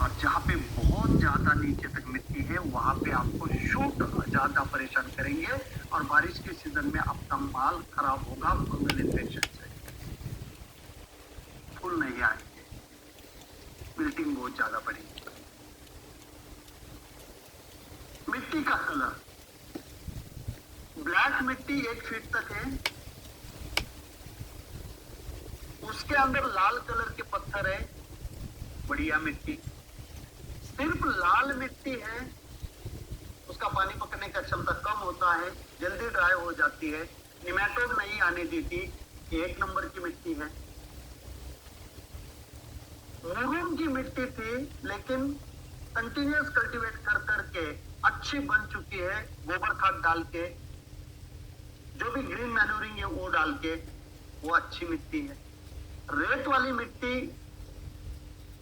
और जहाँ पे बहुत ज्यादा नीचे तक मिट्टी है वहां पे आपको शूट ज्यादा परेशान करेंगे और बारिश के सीजन में आपका माल खराब होगा फंगल इन्फेक्शन से, फूल नहीं आएंगे, विल्टिंग बहुत ज्यादा बढ़ेगी। मिट्टी का कलर, ब्लैक मिट्टी 1 फीट तक है, उसके अंदर लाल कलर के पत्थर है, बढ़िया मिट्टी। सिर्फ लाल मिट्टी है, उसका पानी पकड़ने का क्षमता कम होता है, जल्दी ड्राई हो जाती है, निमेटोड नहीं आने देती, 1 नंबर की मिट्टी है। मुरुम की मिट्टी थी लेकिन कंटिन्यूस कल्टीवेट कर करके अच्छी बन चुकी है, गोबर खाद डाल के, जो भी ग्रीन मैन्यूरिंग है वो डाल के, वो अच्छी मिट्टी है। रेत वाली मिट्टी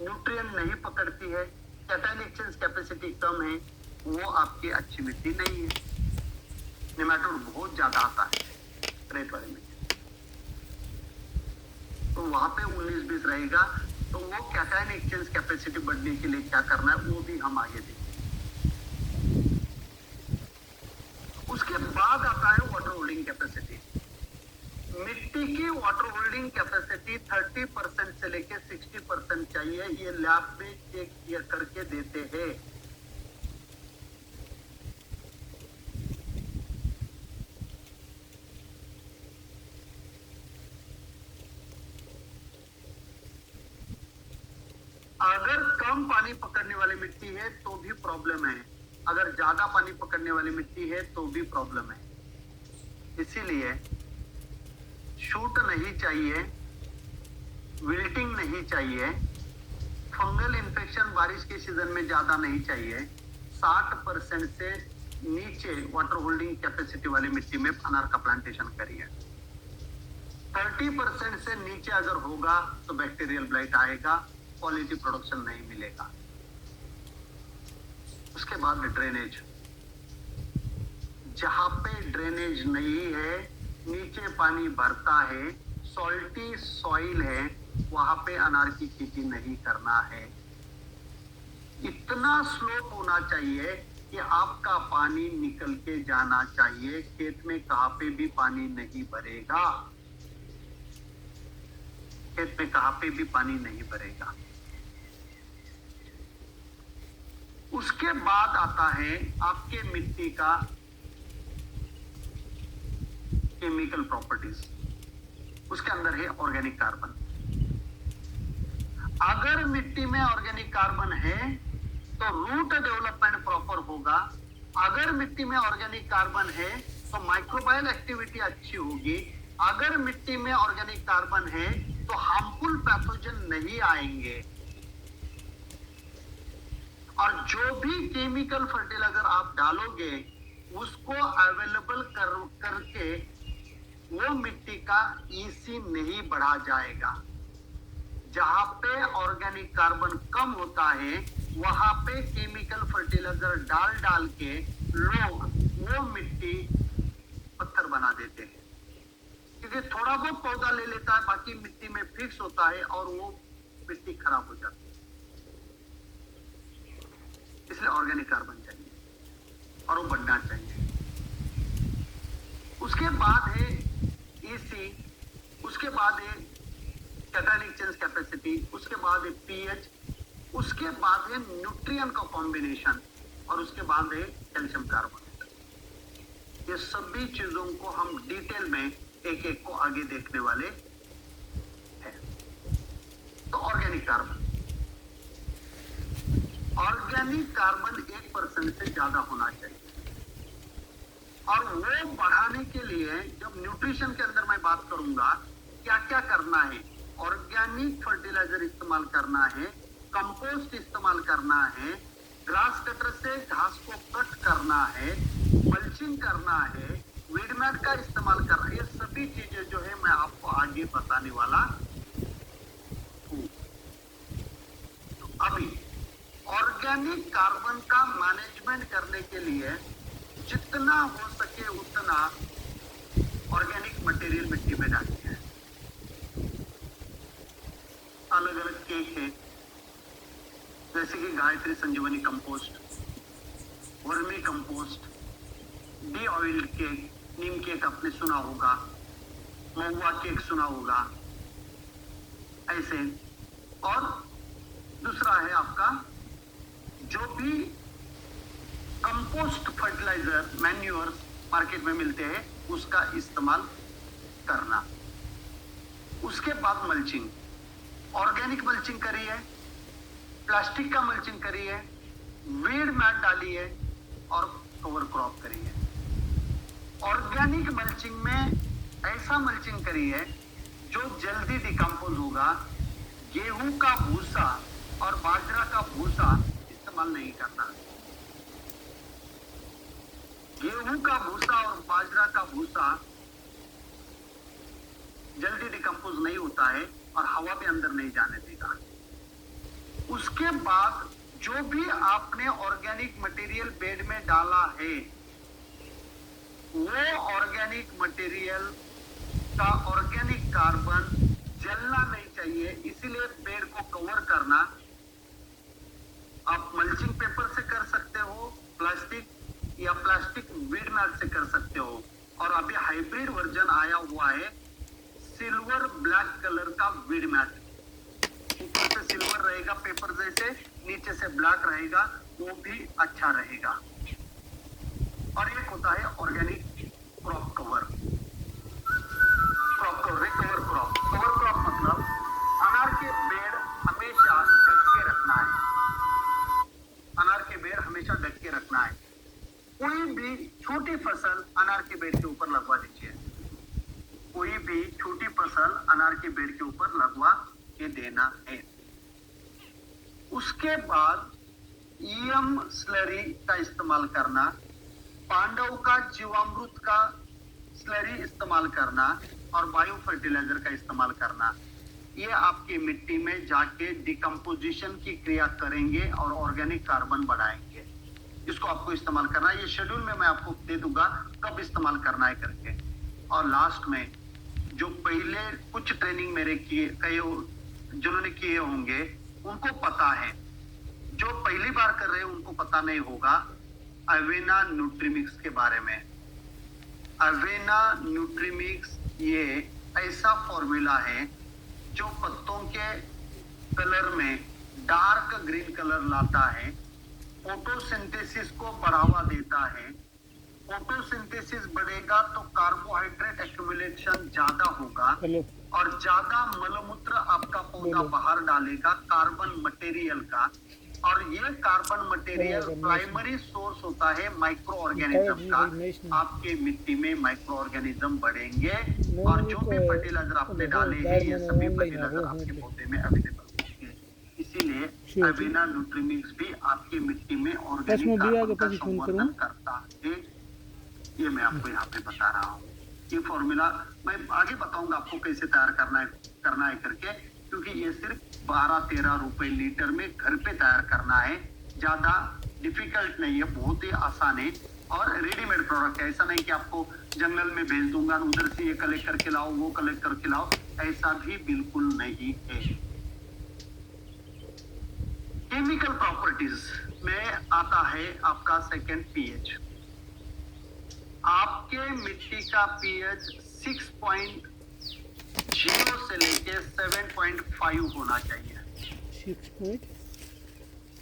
न्यूट्रिएंट नहीं पकड़ती है, कैटायन एक्सचेंज कैपेसिटी कम है, वो आपकी अच्छी मिट्टी नहीं है, निमेटोड बहुत ज्यादा आता है रेत वाली मिट्टी, तो वहां पे 19-20 रहेगा। तो वो कैटायन एक्सचेंज कैपेसिटी बढ़ने के लिए क्या करना है वो भी हम आगे देखेंगे। उसके बाद आता है वाटर होल्डिंग कैपेसिटी। मिट्टी की वाटर होल्डिंग कैपेसिटी 30% से लेकर 60% चाहिए, ये लैब में चेक करके देते हैं। अगर कम पानी पकड़ने वाली मिट्टी है तो भी प्रॉब्लम है, अगर ज्यादा पानी पकड़ने वाली मिट्टी है तो भी प्रॉब्लम है। इसीलिए शूट नहीं चाहिए, विल्टिंग नहीं चाहिए, फंगल इन्फेक्शन बारिश के सीजन में ज्यादा नहीं चाहिए। 60% से नीचे वाटर होल्डिंग कैपेसिटी वाली मिट्टी में अनार का प्लांटेशन करिए। 30% से नीचे अगर होगा तो बैक्टीरियल ब्लाइट आएगा, क्वालिटी प्रोडक्शन नहीं मिलेगा। उसके बाद ड्रेनेज, जहां पे ड्रेनेज नहीं है, नीचे पानी भरता है, सॉल्टी सॉइल है, वहां पे अनार की खेती नहीं करना है। इतना स्लोप होना चाहिए कि आपका पानी निकल के जाना चाहिए, खेत में कहां पे भी पानी नहीं भरेगा, खेत में कहां पे भी पानी नहीं भरेगा। उसके बाद आता है आपके मिट्टी का केमिकल प्रॉपर्टीज, उसके अंदर है ऑर्गेनिक कार्बन। अगर मिट्टी में ऑर्गेनिक कार्बन है तो रूट डेवलपमेंट प्रॉपर होगा, अगर मिट्टी में ऑर्गेनिक कार्बन है तो माइक्रोबायल एक्टिविटी अच्छी होगी, अगर मिट्टी में ऑर्गेनिक कार्बन है तो हार्मफुल पैथोजन नहीं आएंगे, और जो भी केमिकल फर्टिलाइजर आप डालोगे उसको अवेलेबल करके वो मिट्टी का ईसी नहीं बढ़ा जाएगा। जहां पे ऑर्गेनिक कार्बन कम होता है वहां पे केमिकल फर्टिलाइजर डाल डाल के लोग वो मिट्टी पत्थर बना देते हैं, क्योंकि थोड़ा बहुत पौधा ले लेता है, बाकी मिट्टी में फिक्स होता है और वो मिट्टी खराब हो जाती है। इसलिए ऑर्गेनिक कार्बन चाहिए और वो बढ़ना चाहिए। उसके बाद है ईसी, उसके बाद है कैटायन एक्सचेंज कैपेसिटी, उसके बाद है पीएच, उसके बाद है न्यूट्रिएंट का कॉम्बिनेशन, और उसके बाद है कैल्शियम कार्बोनेट। ये सभी चीजों को हम डिटेल में एक एक को आगे देखने वाले हैं। तो ऑर्गेनिक कार्बन, ऑर्गेनिक कार्बन 1% से ज्यादा होना चाहिए, और वो बढ़ाने के लिए जब न्यूट्रिशन के अंदर मैं बात करूंगा क्या क्या करना है, ऑर्गेनिक फर्टिलाइजर इस्तेमाल करना है, कंपोस्ट इस्तेमाल करना है, ग्रास कटर से घास को कट करना है, मल्चिंग करना है, वीडमैट का इस्तेमाल करना है, ये सभी चीजें जो है मैं आपको आगे बताने वाला हूं। तो अभी ऑर्गेनिक कार्बन का मैनेजमेंट करने के लिए जितना हो सके उतना ऑर्गेनिक मटेरियल मिट्टी में डालते हैं। अलग अलग केक है, जैसे कि Gayatri Sanjivani compost, vermicompost, de oil cake, neem cake आपने सुना होगा, महुआ केक सुना होगा, ऐसे। और दूसरा है आपका जो भी कंपोस्ट फर्टिलाइजर मैन्योर्स मार्केट में मिलते हैं उसका इस्तेमाल करना। उसके बाद मल्चिंग, ऑर्गेनिक मल्चिंग करी है, प्लास्टिक का मल्चिंग करी है, वीड मैट डाली है और कवर क्रॉप करी है। ऑर्गेनिक मल्चिंग में ऐसा मल्चिंग करी है जो जल्दी डिकम्पोज होगा। गेहूं का भूसा और बाजरा का भूसा इस्तेमाल नहीं करना। गेहूं का भूसा और बाजरा का भूसा जल्दी डिकम्पोज नहीं होता है और हवा भी अंदर नहीं जाने देगा। उसके बाद जो भी आपने ऑर्गेनिक मटेरियल बेड में डाला है वो ऑर्गेनिक मटेरियल का ऑर्गेनिक कार्बन जलना नहीं चाहिए, इसीलिए पेड़ को कवर करना। आप मल्चिंग पेपर से कर सकते हो, प्लास्टिक या प्लास्टिक वीड मैट से कर सकते हो। और अभी हाइब्रिड वर्जन आया हुआ है सिल्वर ब्लैक कलर का वीड मैट, ऊपर से सिल्वर रहेगा पेपर जैसे, नीचे से ब्लैक रहेगा, वो भी अच्छा रहेगा। और एक होता है organic crop cover, crop cover, cover crop. Cover crop मतलब अनार के पेड़ हमेशा ढक के रखना है, अनार के पेड़ हमेशा ढक के रखना है। कोई भी छोटी फसल अनार के पेड़ के ऊपर लगवा दीजिए, कोई भी छोटी फसल अनार के पेड़ के ऊपर लगवा के देना है। उसके बाद ईएम स्लरी का इस्तेमाल करना, पांडव का जीवामृत का स्लरी इस्तेमाल करना और बायो फर्टिलाइजर का इस्तेमाल करना। ये आपकी मिट्टी में जाके डिकम्पोजिशन की क्रिया करेंगे और ऑर्गेनिक कार्बन बढ़ाएंगे। इसको आपको इस्तेमाल करना है। ये शेड्यूल में मैं आपको दे दूंगा कब इस्तेमाल करना है करके। और लास्ट में जो पहले कुछ ट्रेनिंग मेरे किए कई जिन्होंने किए होंगे उनको पता है, जो पहली बार कर रहे हैं उनको पता नहीं होगा अवेना न्यूट्रीमिक्स के बारे में। अवेना न्यूट्रीमिक्स ये ऐसा फॉर्मूला है जो पत्तों के कलर में डार्क ग्रीन कलर लाता है, फोटोसिंथेसिस को बढ़ावा देता है। फोटोसिंथेसिस बढ़ेगा तो कार्बोहाइड्रेट एक्यूमुलेशन ज्यादा होगा और ज्यादा मलमूत्र आपका पौधा बाहर डालेगा कार्बन मटेरियल का। और ये कार्बन मटेरियल प्राइमरी सोर्स होता है माइक्रो ऑर्गेनिज्म का। आपके मिट्टी में माइक्रो ऑर्गेनिज्म बढ़ेंगे और जो भी फर्टिलाइजर आपने डाले हैं ये सभी फर्टिलाइजर आपके पौधे में अवेलेबल होंगे। इसीलिए अवेना न्यूट्रीमिक्स भी आपकी मिट्टी में ऑर्गेनिक कार्बन का संवर्धन करता है। ये मैं आपको यहाँ पे बता रहा हूँ। ये फॉर्मूला मैं आगे बताऊंगा आपको कैसे तैयार करना है करके, क्योंकि ये सिर्फ 12-13 रुपए लीटर में घर पे तैयार करना है। ज्यादा डिफिकल्ट नहीं है, बहुत ही आसान है और रेडीमेड प्रोडक्ट है। ऐसा नहीं कि आपको जंगल में भेज दूंगा उधर से ये कलेक्ट करके लाओ वो कलेक्ट करके लाओ, ऐसा भी बिल्कुल नहीं है। केमिकल प्रॉपर्टीज में आता है आपका सेकंड पीएच। आपके मिट्टी का पीएच 6.0 से लेके 7.5 होना चाहिए 6.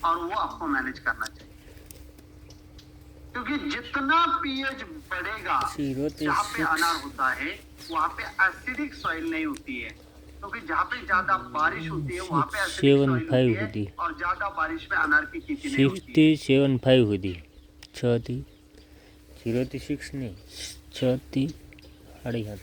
और वो आपको मैनेज करना चाहिए, क्योंकि जितना पीएच बढ़ेगा जहाँ पे अनार होता है वहाँ पे एसिडिक सॉइल नहीं होती है, क्योंकि जहाँ पे ज्यादा बारिश होती है वहाँ पे एसिडिक सॉइल होती है और ज्यादा बारिश में अनार की खेती नहीं होती है। 67.5 होती 6 थी 0 थी 6 नहीं 6 थी 8.5।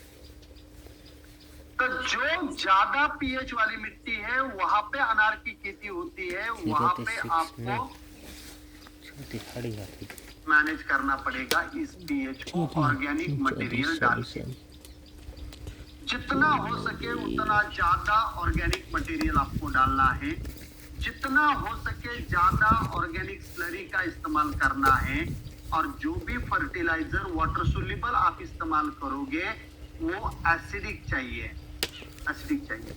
तो जो ज्यादा पीएच वाली मिट्टी है वहां पे अनार की खेती होती है, वहां पे आपको मैनेज करना पड़ेगा इस पीएच को ऑर्गेनिक मटेरियल डाल के। जितना हो सके उतना ज्यादा ऑर्गेनिक मटेरियल आपको डालना है, जितना हो सके ज्यादा ऑर्गेनिक स्लरी का इस्तेमाल करना है। और जो भी फर्टिलाइजर वाटर सोल्यूबल आप इस्तेमाल करोगे वो एसिडिक चाहिए, एसिडिक चाहिए।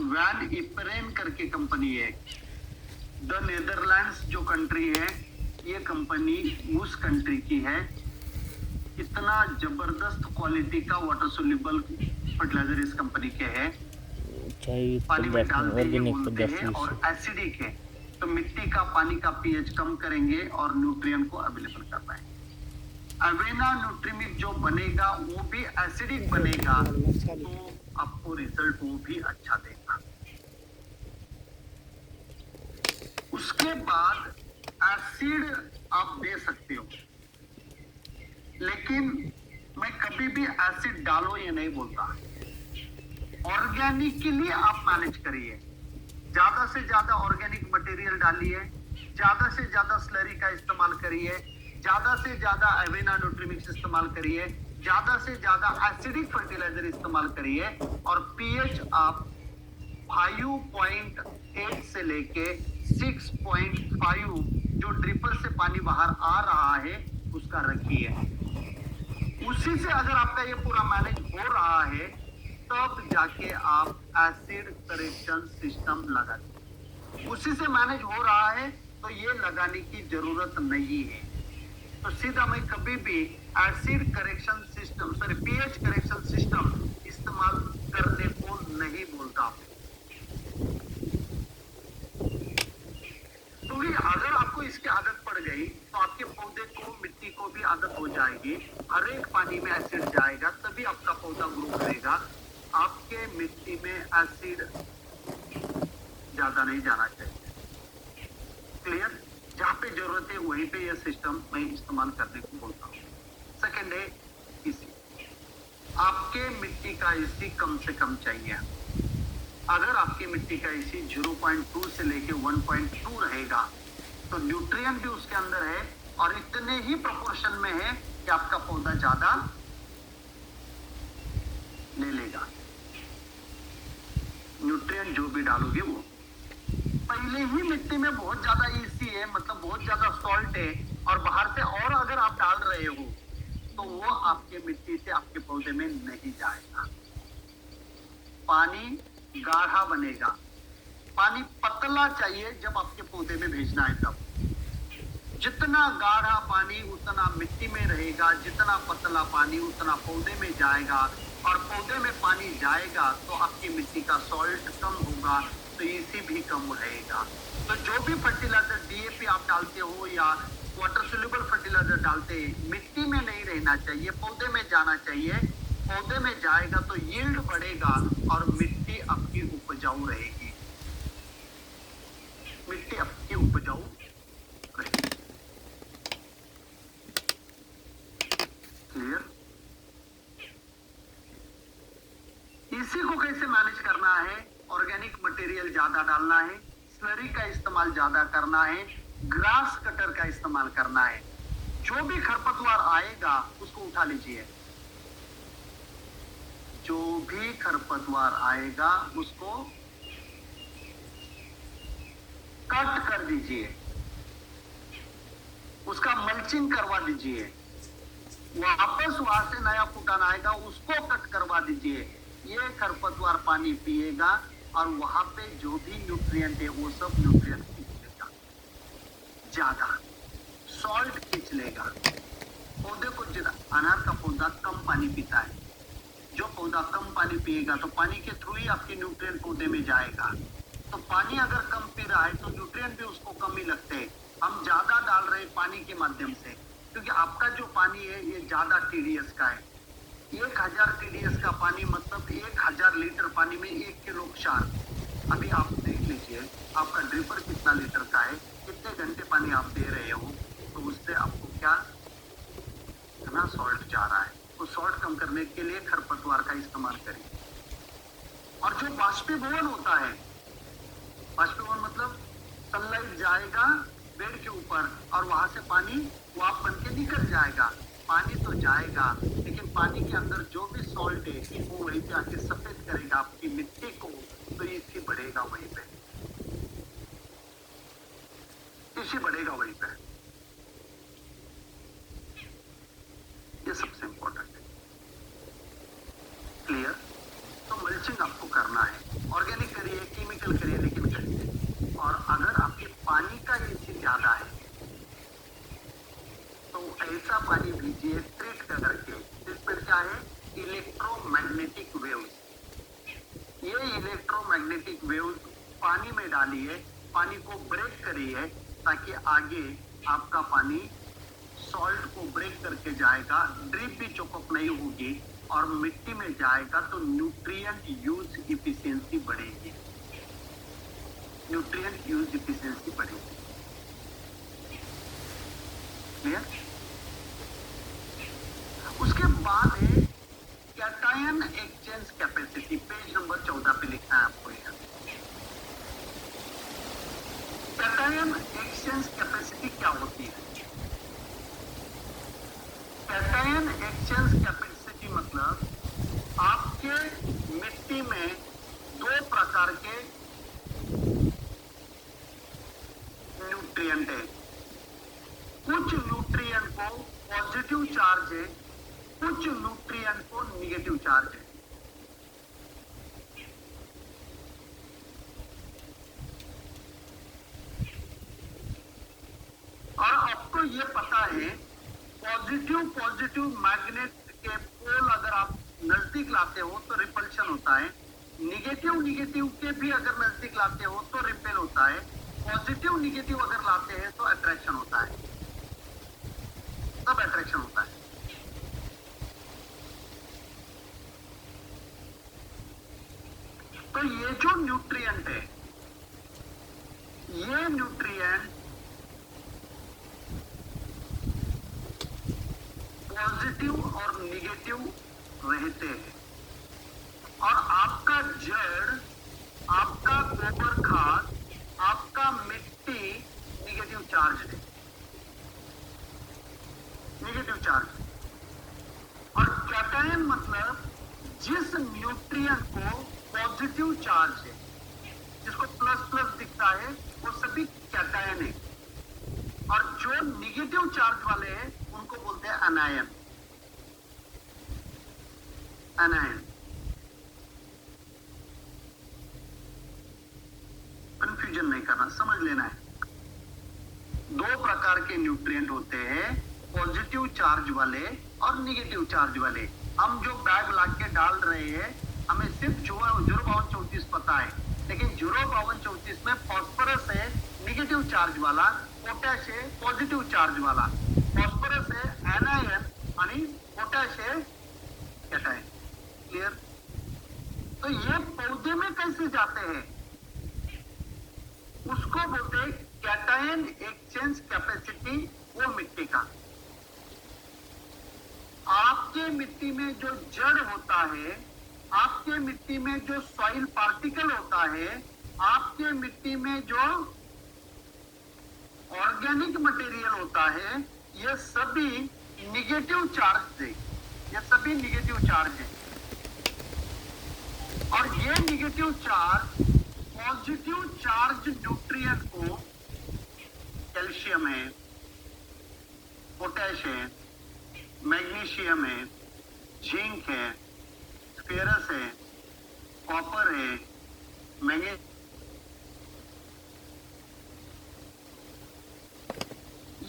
वैन इपरेन करके कंपनी है, द नेदरलैंड्स जो कंट्री है, ये कंपनी उस कंट्री की है। इतना जबरदस्त क्वालिटी का वाटर सोल्यूबल फर्टिलाइजर इस कंपनी के है। जैविक पानी में पदार्थ डालते ही ऑर्गेनिक बोलते पदार्थ हैं और विषय एसिडिक है, तो मिट्टी का पानी का पीएच कम करेंगे और न्यूट्रिएंट को अवेलेबल कर पाएंगे। अवेना न्यूट्रीमिक जो बनेगा वो भी एसिडिक बनेगा, तो आपको रिजल्ट वो भी अच्छा देगा। उसके बाद एसिड आप दे सकते हो, लेकिन मैं कभी भी एसिड डालो ये नहीं बोलता। ऑर्गेनिक के लिए आप मैनेज करिए, ज्यादा से ज्यादा ऑर्गेनिक मटेरियल डालिए, ज्यादा से ज्यादा स्लरी का इस्तेमाल करिए, ज्यादा से ज्यादा एवेना न्यूट्रीमिक्स इस्तेमाल करिए, ज्यादा से ज्यादा एसिडिक फर्टिलाइजर इस्तेमाल करिए, और पीएच आप 5.8 से लेके 6.5 जो ड्रिपर से पानी बाहर आ रहा है उसका रखिए। उसी से अगर आपका ये पूरा मैनेज हो रहा है, तब जाके आप एसिड करेक्शन सिस्टम लगाइए। उसी से मैनेज हो रहा है तो ये लगाने की जरूरत नहीं है। तो सीधा मैं कभी भी acid correction system pH correction system इस्तेमाल करने को नहीं बोलता। क्योंकि अगर आपको इसकी आदत पड़ गई तो आपके पौधे को, मिट्टी को भी आदत हो जाएगी। हर एक पानी में एसिड जाएगा, तभी आपका पौधा ग्रो करेगा। आपके मिट्टी में एसिड ज्यादा नहीं जाना चाहिए। क्लियर? जहां पे जरूरत है वहीं पे यह सिस्टम मैं इस्तेमाल करने को बोलता हूँ। सेकेंड है इसी, आपके मिट्टी का इसी कम से कम चाहिए। अगर आपकी मिट्टी का इसी 0.2 से लेके 1.2 रहेगा तो न्यूट्रिएंट भी उसके अंदर है और इतने ही प्रोपोर्शन में है कि आपका पौधा ज्यादा ले लेगा। न्यूट्रिएंट जो भी डालोगे वो पहले ही मिट्टी में बहुत ज्यादा ईसी है, मतलब बहुत ज्यादा सॉल्ट है, और बाहर से और अगर आप डाल रहे हो तो वो आपके मिट्टी से आपके पौधे में नहीं जाएगा। पानी गाढ़ा बनेगा, पानी पतला चाहिए जब आपके पौधे में भेजना है तब। जितना गाढ़ा पानी उतना मिट्टी में रहेगा, जितना पतला पानी उतना पौधे में जाएगा, और पौधे में पानी जाएगा तो आपकी मिट्टी का सॉल्ट कम होगा, तो इसी भी कम रहेगा। तो जो भी फर्टिलाइजर डीएपी आप डालते हो या वाटर सोल्यूबल फर्टिलाइजर डालते हैं, मिट्टी में नहीं रहना चाहिए, पौधे में जाना चाहिए। पौधे में जाएगा तो यील्ड बढ़ेगा और मिट्टी आपकी उपजाऊ रहेगी। मिट्टी आपकी उपजाऊ रहेगी। क्लियर? इसी को कैसे मैनेज करना है? ऑर्गेनिक मटेरियल ज्यादा डालना है, स्लरी का इस्तेमाल ज्यादा करना है, ग्रास कटर का इस्तेमाल करना है। जो भी खरपतवार आएगा उसको उठा लीजिए, जो भी खरपतवार आएगा उसको कट कर दीजिए, उसका मल्चिंग करवा दीजिए। वापस वहां से नया फूटान आएगा, उसको कट करवा दीजिए। ये खरपतवार पानी पिएगा और वहां पे जो भी न्यूट्रिएंट है वो सब न्यूट्रिएंट खींच लेगा, ज्यादा सॉल्ट खींच लेगा। पौधे को अनार का पौधा कम पानी पीता है, जो पौधा कम पानी पिएगा तो पानी के थ्रू ही आपके न्यूट्रिएंट पौधे में जाएगा। तो पानी अगर कम पी रहा है तो न्यूट्रिएंट भी उसको कम ही लगते हैं। हम ज्यादा डाल रहे हैं पानी के माध्यम से, क्योंकि आपका जो पानी है ये ज्यादा टीडीएस का है। 1000 टीडीएस का पानी मतलब 1000 लीटर पानी में 1 किलो क्षार। अभी आप देख लीजिए आपका ड्रिपर कितना लीटर का है, कितने घंटे पानी आप दे रहे हो, तो उससे आपको क्या इतना सॉल्ट जा रहा है। तो सॉल्ट कम करने के लिए खरपतवार का इस्तेमाल करिए। और जो बाष्पीभवन होता है, बाष्पीभवन मतलब सनलाइट जाएगा बेड के ऊपर और वहां से पानी वाप बन के निकल जाएगा। पानी तो जाएगा लेकिन पानी के अंदर जो भी सॉल्ट है वो वहीं पे आके सफेद करेगा आपकी मिट्टी को, तो इसकी बढ़ेगा वहीं पे, इसी बढ़ेगा वहीं पे। ये सबसे इंपॉर्टेंट है। क्लियर? तो मल्चिंग आपको करना है, ऑर्गेनिक करिए, केमिकल करिए, लेकिन करिए। और अगर आपके पानी ज्यादा है, तो ऐसा पानी भीजिए ट्रीट करके, जिसमें क्या है इलेक्ट्रोमैग्नेटिक वेव्स। ये इलेक्ट्रोमैग्नेटिक वेव्स पानी में डालिए, पानी को ब्रेक करिए, ताकि आगे आपका पानी सॉल्ट को ब्रेक करके जाएगा, ड्रिप भी चोकअप नहीं होगी और मिट्टी में जाएगा, तो न्यूट्रिएंट यूज इफिशिएंसी बढ़ेगी, न्यूट्रिएंट यूज इफिशिएंसी बढ़ेगी। क्लियर? उसके बाद है cation exchange capacity, page number 14 पे लिखना है आपको। यह कैटायन एक्सचेंज कैपेसिटी क्या होती है? कैटायन एक्सचेंज कैपेसिटी मतलब आपके मिट्टी में दो प्रकार के न्यूट्रिएंट है। कुछ न्यूट्रिएंट को पॉजिटिव चार्ज है, कुछ न्यूट्रिएंट को निगेटिव चार्ज है। और आपको ये पता है पॉजिटिव मैग्नेट के पोल अगर आप नजदीक लाते हो तो रिपल्शन होता है, निगेटिव के भी अगर नजदीक लाते हो तो रिपेल होता है, पॉजिटिव निगेटिव अगर लाते हैं तो अट्रैक्शन होता है, तब अट्रैक्शन होता है। तो ये जो न्यूट्रिएंट है, ये न्यूट्रिएंट पॉजिटिव और निगेटिव रहते हैं, और आपका जड़, आपका गोबर खाद, आपका मिट्टी निगेटिव चार्ज है, निगेटिव चार्ज। और कैटायन मतलब जिस न्यूट्रिएंट को पॉजिटिव चार्ज है, जिसको प्लस प्लस दिखता है, वो सभी कैटायन है, और जो निगेटिव चार्ज वाले हैं उनको बोलते हैं एनायन। एनायन कंफ्यूजन नहीं करना, समझ लेना है। दो प्रकार के न्यूट्रिएंट होते हैं, पॉजिटिव चार्ज वाले और निगेटिव चार्ज वाले। हम जो बैग लाके डाल रहे हैं, हमें सिर्फ 05234 पता है, लेकिन 05234 में फॉस्फोरस है निगेटिव चार्ज वाला, पोटैश है पॉजिटिव चार्ज वाला। फॉस्फोरस है एनायन आणि पोटैश है कैटायन। क्लियर? तो ये पौधे में कैसे जाते हैं, उसको बोलते हैं कैटायन एक्सचेंज कैपेसिटी। वो मिट्टी का, आपके मिट्टी में जो जड़ होता है, आपके मिट्टी में जो सॉइल पार्टिकल होता है, आपके मिट्टी में जो ऑर्गेनिक मटेरियल होता है, ये सभी निगेटिव चार्ज है, ये सभी निगेटिव चार्ज है। और ये negative charge positive charge nutrient को, कैल्शियम है, पोटैश है, मैग्नीशियम है, जिंक है, फेरस है, कॉपर है, मैंगनीज,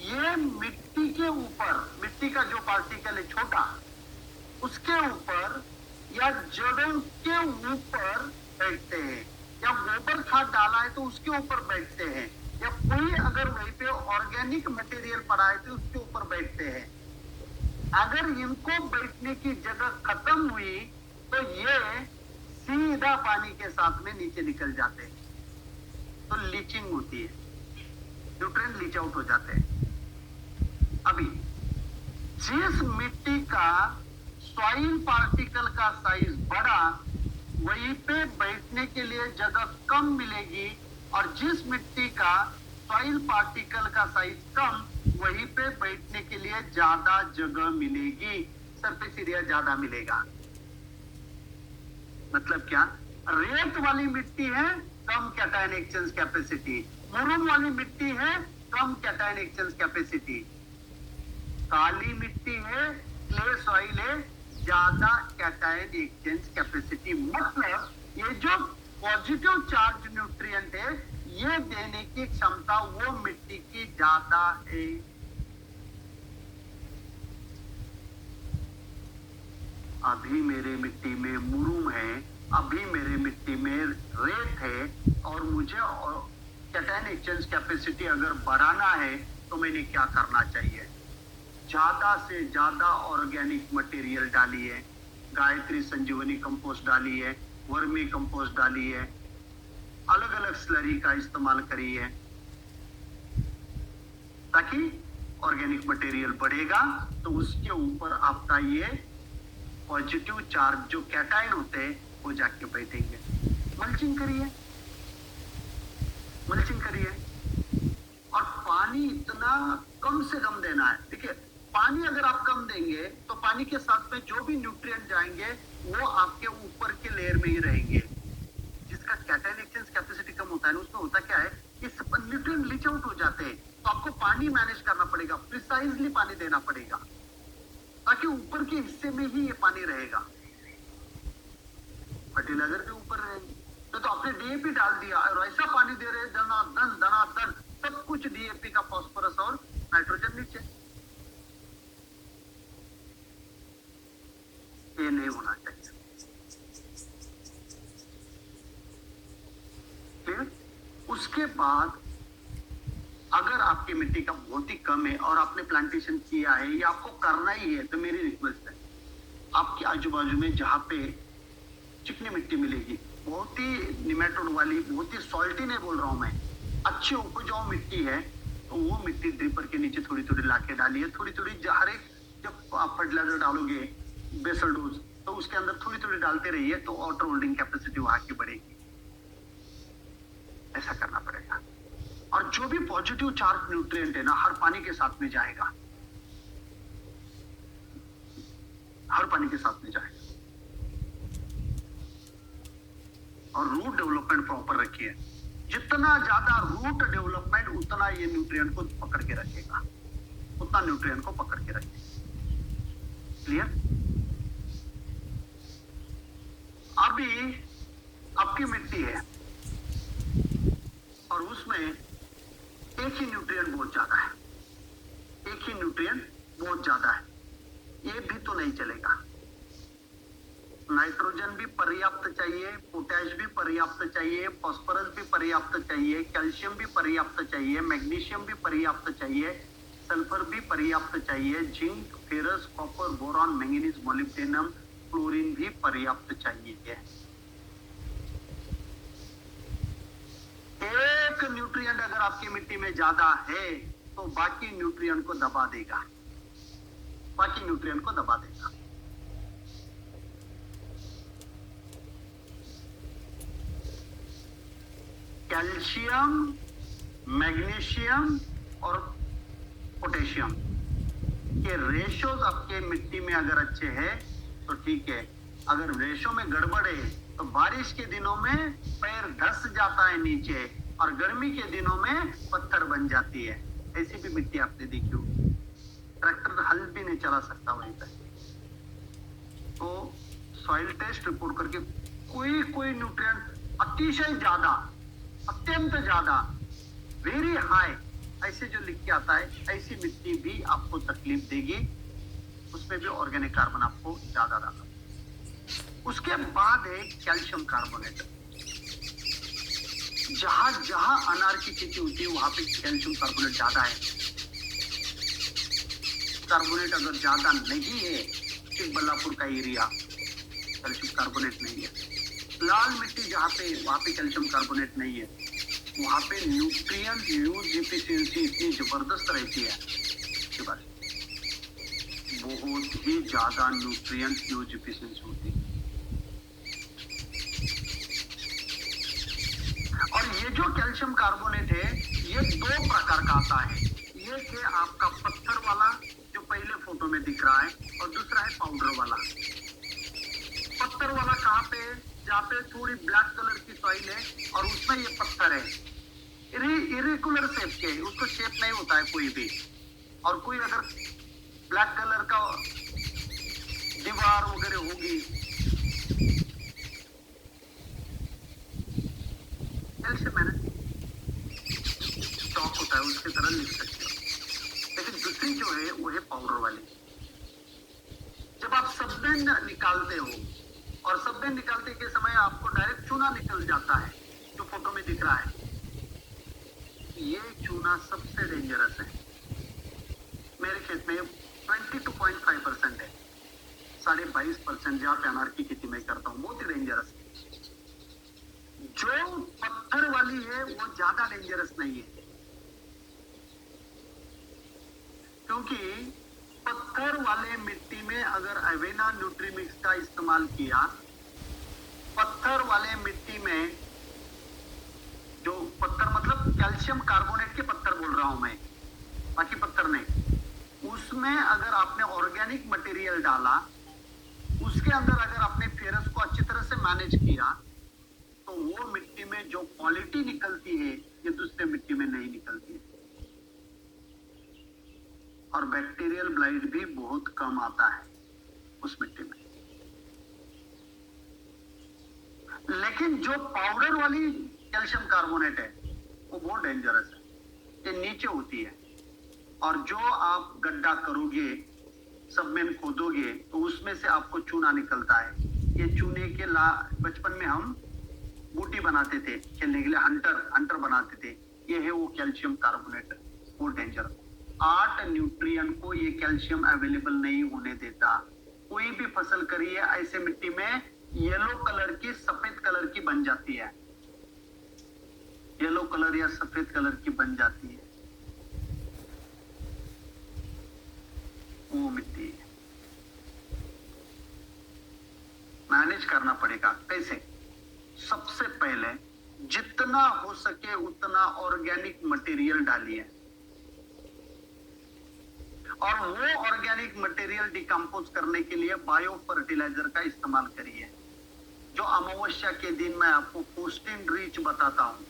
ये मिट्टी के ऊपर, मिट्टी का जो पार्टिकल है छोटा, उसके ऊपर या जड़ों के ऊपर बैठते हैं, या गोबर खाद डाला है तो उसके ऊपर बैठते हैं, या कोई अगर वहीं पे ऑर्गेनिक मटेरियल पड़ा है तो उसके ऊपर बैठते हैं। अगर इनको बैठने की जगह खत्म हुई तो ये सीधा पानी के साथ में नीचे निकल जाते हैं, तो लीचिंग होती है, न्यूट्रिएंट लीच आउट हो जाते हैं। अभी जिस मिट्टी का सॉइल पार्टिकल का साइज बड़ा, वहीं पे बैठने के लिए जगह कम मिलेगी, और जिस मिट्टी का सॉइल पार्टिकल का साइज कम, वहीं पे बैठने के लिए ज्यादा जगह मिलेगी, सरफेस एरिया ज्यादा मिलेगा। मतलब क्या, रेत वाली मिट्टी है कम कैटायन एक्सचेंज कैपेसिटी, मुरुम वाली मिट्टी है कम कैटायन एक्सचेंज कैपेसिटी, काली मिट्टी है, क्ले सॉइल है, ज्यादा कैटायन एक्सचेंज कैपेसिटी। मतलब ये जो पॉजिटिव चार्ज न्यूट्रिएंट है, ये देने की क्षमता वो मिट्टी की ज्यादा है। अभी मेरे मिट्टी में मुरूम है, अभी मेरे मिट्टी में रेत है, और मुझे कैटायन एक्सचेंज कैपेसिटी अगर बढ़ाना है तो मैंने क्या करना चाहिए? ज्यादा से ज्यादा ऑर्गेनिक मटेरियल डाली है, गायत्री संजीवनी कंपोस्ट डाली है, वर्मी कंपोस्ट डाली है, अलग अलग स्लरी का इस्तेमाल करी है, ताकि ऑर्गेनिक मटेरियल बढ़ेगा तो उसके ऊपर आपका ये पॉजिटिव चार्ज जो कैटायन होते हैं वो जाके बैठेंगे। मल्चिंग करिए, मल्चिंग करिए, और पानी इतना कम से कम देना है। देखिए, पानी अगर आप कम देंगे तो पानी के साथ में जो भी न्यूट्रिएंट जाएंगे वो आपके ऊपर के लेयर में ही रहेंगे। जिसका कैटायन एक्सचेंज कैपेसिटी कम होता है ना, उसमें होता क्या है कि न्यूट्रिएंट लीच आउट हो जाते हैं, तो आपको पानी मैनेज करना पड़ेगा, प्रिसाइजली पानी देना पड़ेगा, ताकि ऊपर के हिस्से में ही ये पानी रहेगा। फर्टिलाइजर के ऊपर रहेंगे तो आपने डीएपी डाल दिया और ऐसा पानी दे रहे दनादन सब कुछ डीएपी का, फास्फोरस और नाइट्रोजन नीचे। ये नहीं होना चाहिए। क्लियर? उसके बाद अगर आपकी मिट्टी का बहुत ही कम है और आपने प्लांटेशन किया है या आपको करना ही है, तो मेरी रिक्वेस्ट है, आपके आजू बाजू में जहां पे चिकनी मिट्टी मिलेगी, बहुत ही निमेटोड वाली, बहुत ही सॉल्टी नहीं बोल रहा हूं मैं, अच्छी उपजाऊ मिट्टी है, तो वो मिट्टी ड्रिपर के नीचे थोड़ी थोड़ी लाके डालिए। थोड़ी थोड़ी हर एक, जब आप फर्टिलाइजर डालोगे बेसल डोज, तो उसके अंदर थोड़ी थोड़ी डालते रहिए, तो वाटर होल्डिंग कैपेसिटी वहां की बढ़ेगी। ऐसा करना पड़ेगा। और जो भी पॉजिटिव चार्ज न्यूट्रिएंट है ना, हर पानी के साथ में जाएगा, हर पानी के साथ में जाएगा। और रूट डेवलपमेंट प्रॉपर रखिए। जितना ज्यादा रूट डेवलपमेंट, उतना ये न्यूट्रिएंट को पकड़ के रखेगा, उतना न्यूट्रिएंट को पकड़ के रखेगा। क्लियर? अभी आपकी मिट्टी है और उसमें एक ही न्यूट्रिएंट बहुत ज्यादा है, एक ही न्यूट्रिएंट बहुत ज्यादा है, ये भी तो नहीं चलेगा। नाइट्रोजन भी पर्याप्त चाहिए, पोटैश भी पर्याप्त चाहिए, फास्फोरस भी पर्याप्त चाहिए, कैल्शियम भी पर्याप्त चाहिए, मैग्नीशियम भी पर्याप्त चाहिए, सल्फर भी पर्याप्त चाहिए, zinc, ferrous, copper, boron, manganese, molybdenum, chlorine भी पर्याप्त चाहिए। एक न्यूट्रिएंट अगर आपकी मिट्टी में ज्यादा है तो बाकी न्यूट्रिएंट को दबा देगा, बाकी न्यूट्रिएंट को दबा देगा। कैल्शियम, मैग्नीशियम और पोटेशियम के रेशोज आपके मिट्टी में अगर अच्छे हैं तो ठीक है। अगर रेशो में गड़बड़ है तो बारिश के दिनों में पैर धस जाता है नीचे और गर्मी के दिनों में पत्थर बन जाती है। ऐसी भी मिट्टी आपने देखी होगी, ट्रैक्टर हल भी नहीं चला सकता वहीं पर। तो सॉइल टेस्ट रिपोर्ट करके कोई कोई न्यूट्रिएंट अतिशय ज्यादा, अत्यंत ज्यादा, वेरी हाई, ऐसे जो लिख के आता है, ऐसी मिट्टी भी आपको तकलीफ देगी, उसमें भी ऑर्गेनिक कार्बन आपको ज्यादा डालना। उसके बाद है कैल्शियम कार्बोनेट। जहां जहां अनार की खेती होती है वहां पे कैल्शियम कार्बोनेट ज्यादा है। कार्बोनेट अगर ज्यादा नहीं है, चिकबल्लापुर का एरिया, कैल्शियम कार्बोनेट नहीं है। लाल मिट्टी जहाँ पे, वहां पे कैल्शियम कार्बोनेट नहीं है, वहां पे न्यूट्रिएंट यूज एफिशिएंसी इतनी जबरदस्त रहती है कि बस बहुत ही ज्यादा न्यूट्रिएंट यूज एफिशिएंसी होती है। और ये जो कैल्शियम कार्बोनेट है, ये दो प्रकार का आता है। एक है आपका पत्थर वाला जो पहले फोटो में दिख रहा है, और दूसरा है पाउडर वाला। पत्थर वाला कहाँ पे, जहाँ पे थोड़ी ब्लैक कलर की सॉइल है और उसमें ये पत्थर है, इरेगुलर शेप के, उसको शेप नहीं होता है कोई भी। और कोई अगर ब्लैक कलर का दीवार वगैरह होगी, कैल्शियम है ना, होता है उसके तरह लिख सकते हो। लेकिन दूसरी जो है वो है पाउडर वाली। जब आप सब्बेन निकालते हो और सब्बेन निकालते के समय आपको डायरेक्ट चूना निकल जाता है जो फोटो में दिख रहा है, ये चूना सबसे डेंजरस है। मेरे खेत में 22.5% है, 22.5% जहाँ पे अनार की खेती मैं करता हूँ, बहुत ही डेंजरस है। जो पत्थर वाली है वो ज्यादा डेंजरस नहीं है, क्योंकि पत्थर वाले मिट्टी में अगर अवेना न्यूट्रीमिक्स का इस्तेमाल किया, पत्थर वाले मिट्टी में जो पत्थर मतलब कैल्शियम कार्बोनेट के पत्थर बोल रहा हूं मैं, बाकी पत्थर नहीं, उसमें अगर आपने ऑर्गेनिक मटेरियल डाला, उसके अंदर अगर आपने फेरस को अच्छी तरह से मैनेज किया, तो वो मिट्टी में जो क्वालिटी निकलती है ये दूसरे मिट्टी में नहीं निकलती है। और बैक्टीरियल ब्लाइट भी बहुत कम आता है उस मिट्टी में। लेकिन जो पाउडर वाली कैल्शियम कार्बोनेट है वो बहुत डेंजरस है, ये नीचे होती है, और जो आप गड्ढा करोगे, सबमेन खोदोगे, तो उसमें से आपको चूना निकलता है। ये चूने के बचपन में हम बूटी बनाते थे खेलने के लिए, हंटर बनाते थे, ये है वो कैल्शियम कार्बोनेट, वो डेंजर। 8 न्यूट्रिएंट को ये कैल्शियम अवेलेबल नहीं होने देता। कोई भी फसल करिए ऐसे मिट्टी में, येलो कलर की, सफेद कलर की बन जाती है, येलो कलर या सफेद कलर की बन जाती है वो मिट्टी। मैनेज करना पड़ेगा। कैसे? सबसे पहले जितना हो सके उतना ऑर्गेनिक मटेरियल डालिए, और वो ऑर्गेनिक मटेरियल डिकम्पोज करने के लिए बायो फर्टिलाइजर का इस्तेमाल करिए। जो अमावस्या के दिन मैं आपको पोस्टिन रिच बताता हूं,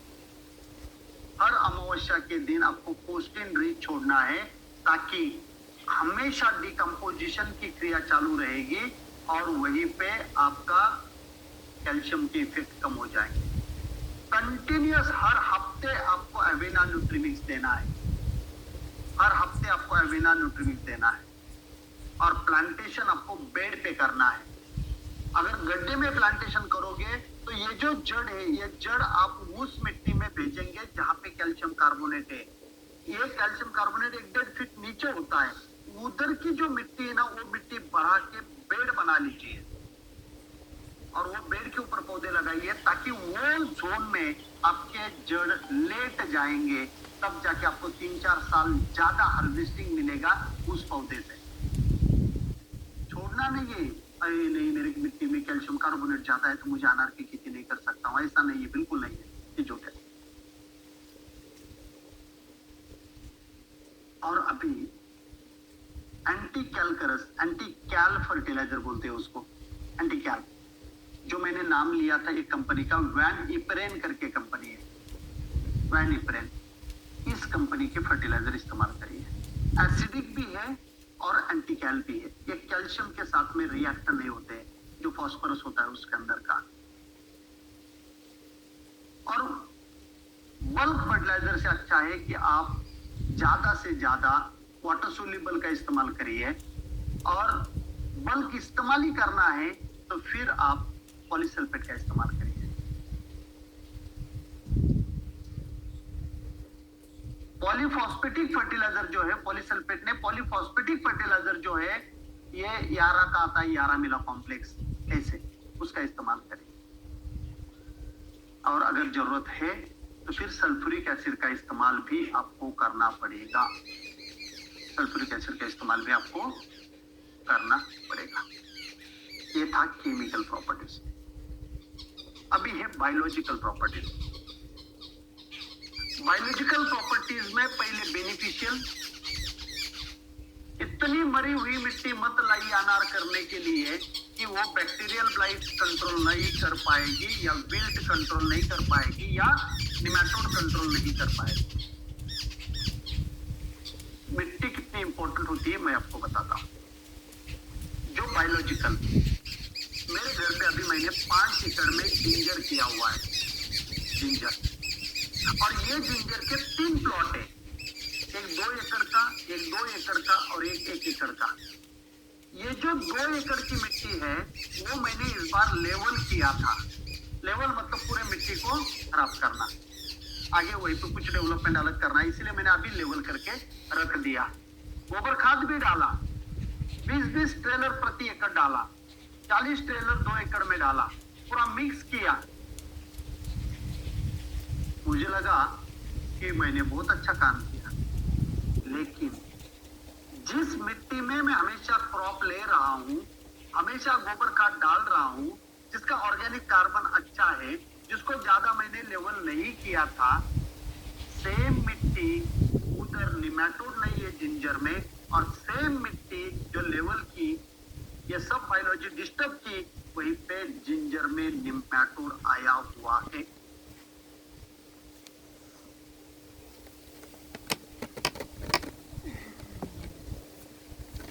हर अमावस्या के दिन आपको पोस्टिन रिच छोड़ना है, ताकि हमेशा डिकम्पोजिशन की क्रिया चालू रहेगी और वहीं पे आपका कैल्शियम के इफेक्ट कम हो जाएंगे। कंटिन्यूअस हर हफ्ते आपको अवेना न्यूट्रीमिक्स देना है, हर हफ्ते आपको अवेना न्यूट्रीमिक्स देना है, और प्लांटेशन आपको बेड पे करना है। अगर गड्ढे में प्लांटेशन करोगे तो ये जो जड़ है, ये जड़ आप उस मिट्टी में भेजेंगे जहां पे कैल्शियम कार्बोनेट है। ये कैल्शियम कार्बोनेट 1.5 फीट नीचे होता है, उधर की जो मिट्टी है ना, वो मिट्टी बढ़ा के बेड बना लीजिए, और वो बेड के ऊपर पौधे लगाइए, ताकि वो जोन में आपके जड़ लेट जाएंगे, तब जाके आपको 3-4 साल ज्यादा हार्वेस्टिंग मिलेगा उस पौधे से। छोड़ना नहीं है, अरे नहीं मेरे मिट्टी में कैल्शियम कार्बोनेट ज्यादा है तो मुझे अनार की खेती नहीं कर सकता हूं, ऐसा नहीं है, बिल्कुल नहीं है, ये झूठ है। और अभी एंटी कैलकरस, एंटी कैल फर्टिलाइजर बोलते हैं उसको, एंटी कैल, जो मैंने नाम लिया था एक कंपनी का, वैन इपरेन करके कंपनी है, वैन इपरेन, इस कंपनी के फर्टिलाइजर इस्तेमाल करिए। एसिडिक भी है और एंटी कैल भी है, ये कैल्शियम के साथ में रिएक्ट नहीं होते, जो फास्फोरस होता है उसके अंदर का। और बल्क फर्टिलाइजर से अच्छा है कि आप ज्यादा से ज्यादा वाटर सोल्यूबल का इस्तेमाल करिए, और बल्क इस्तेमाल ही करना है तो फिर आप पॉलीसल्फेट का इस्तेमाल करिए। पॉलीफॉस्फेटिक फर्टिलाइजर जो है, पॉलीसल्फेट ने, पॉलीफॉस्फेटिक फर्टिलाइजर जो है ये यारा का आता है, यारा मिला कॉम्प्लेक्स, ऐसे उसका इस्तेमाल करें। और अगर जरूरत है तो फिर सल्फ्यूरिक एसिड का इस्तेमाल भी आपको करना पड़ेगा, सल्फ्यूरिक एसिड का इस्तेमाल भी आपको करना पड़ेगा। ये था केमिकल प्रॉपर्टीज। अभी है बायोलॉजिकल प्रॉपर्टीज। बायोलॉजिकल प्रॉपर्टीज में पहले बेनिफिशियल, इतनी मरी हुई मिट्टी मत लाइए अनार करने के लिए कि वो बैक्टीरियल ब्लाइट कंट्रोल नहीं कर पाएगी, या विल्ट कंट्रोल नहीं कर पाएगी, या निमेटोड कंट्रोल नहीं कर पाएगी। मिट्टी कितनी इंपॉर्टेंट होती है मैं आपको बताता हूं। जो बायोलॉजिकल, मेरे घर पे अभी मैंने 5 एकड़ में जिंजर किया हुआ है, जिंजर, और ये जिंजर के 3 प्लॉट है। 2 एकड़ का और एक 1 एकड़ का। ये जो 2 एकड़ की मिट्टी है वो मैंने इस बार लेवल किया था। लेवल मतलब पूरे मिट्टी को खराब करना, आगे वही पे कुछ डेवलपमेंट अलग करना है, इसलिए मैंने अभी लेवल करके रख दिया। गोबर खाद भी डाला, 20-20 ट्रेलर प्रति एकड़ डाला, 40 ट्रेलर 2 एकड़ में डाला, पूरा मिक्स किया। मुझे लगा कि मैंने बहुत अच्छा काम किया, लेकिन जिस मिट्टी में मैं हमेशा क्रॉप ले रहा हूं, हमेशा गोबर खाद डाल रहा हूं, जिसका ऑर्गेनिक कार्बन अच्छा है, जिसको ज्यादा मैंने लेवल नहीं किया था, सेम मिट्टी उधर निमेटोड नहीं है जिंजर में, और सेम मिट्टी जो लेवल की, ये सब बायोलॉजी डिस्टर्ब की, वहीं पे जिंजर में निमेटोड आया हुआ है।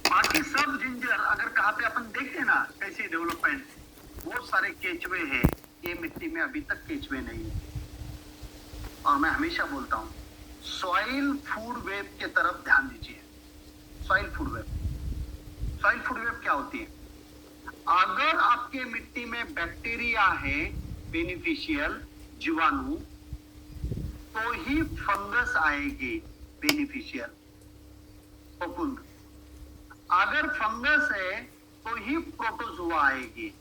बाकी सब जिंजर अगर कहाँ पे अपन देखते ना कैसी डेवलपमेंट, बहुत सारे केचवे हैं, ये मिट्टी में अभी तक केचवे नहीं है। और मैं हमेशा बोलता हूँ सॉइल फूड वेब के तरफ ध्यान दीजिए। Soil food web, soil food web क्या होती है? अगर आपके मिट्टी में बैक्टीरिया है बेनिफिशियल जीवाणु, तो ही फंगस आएगी बेनिफिशियल फफूंद। अगर फंगस है तो ही प्रोटोजुआ आएगी,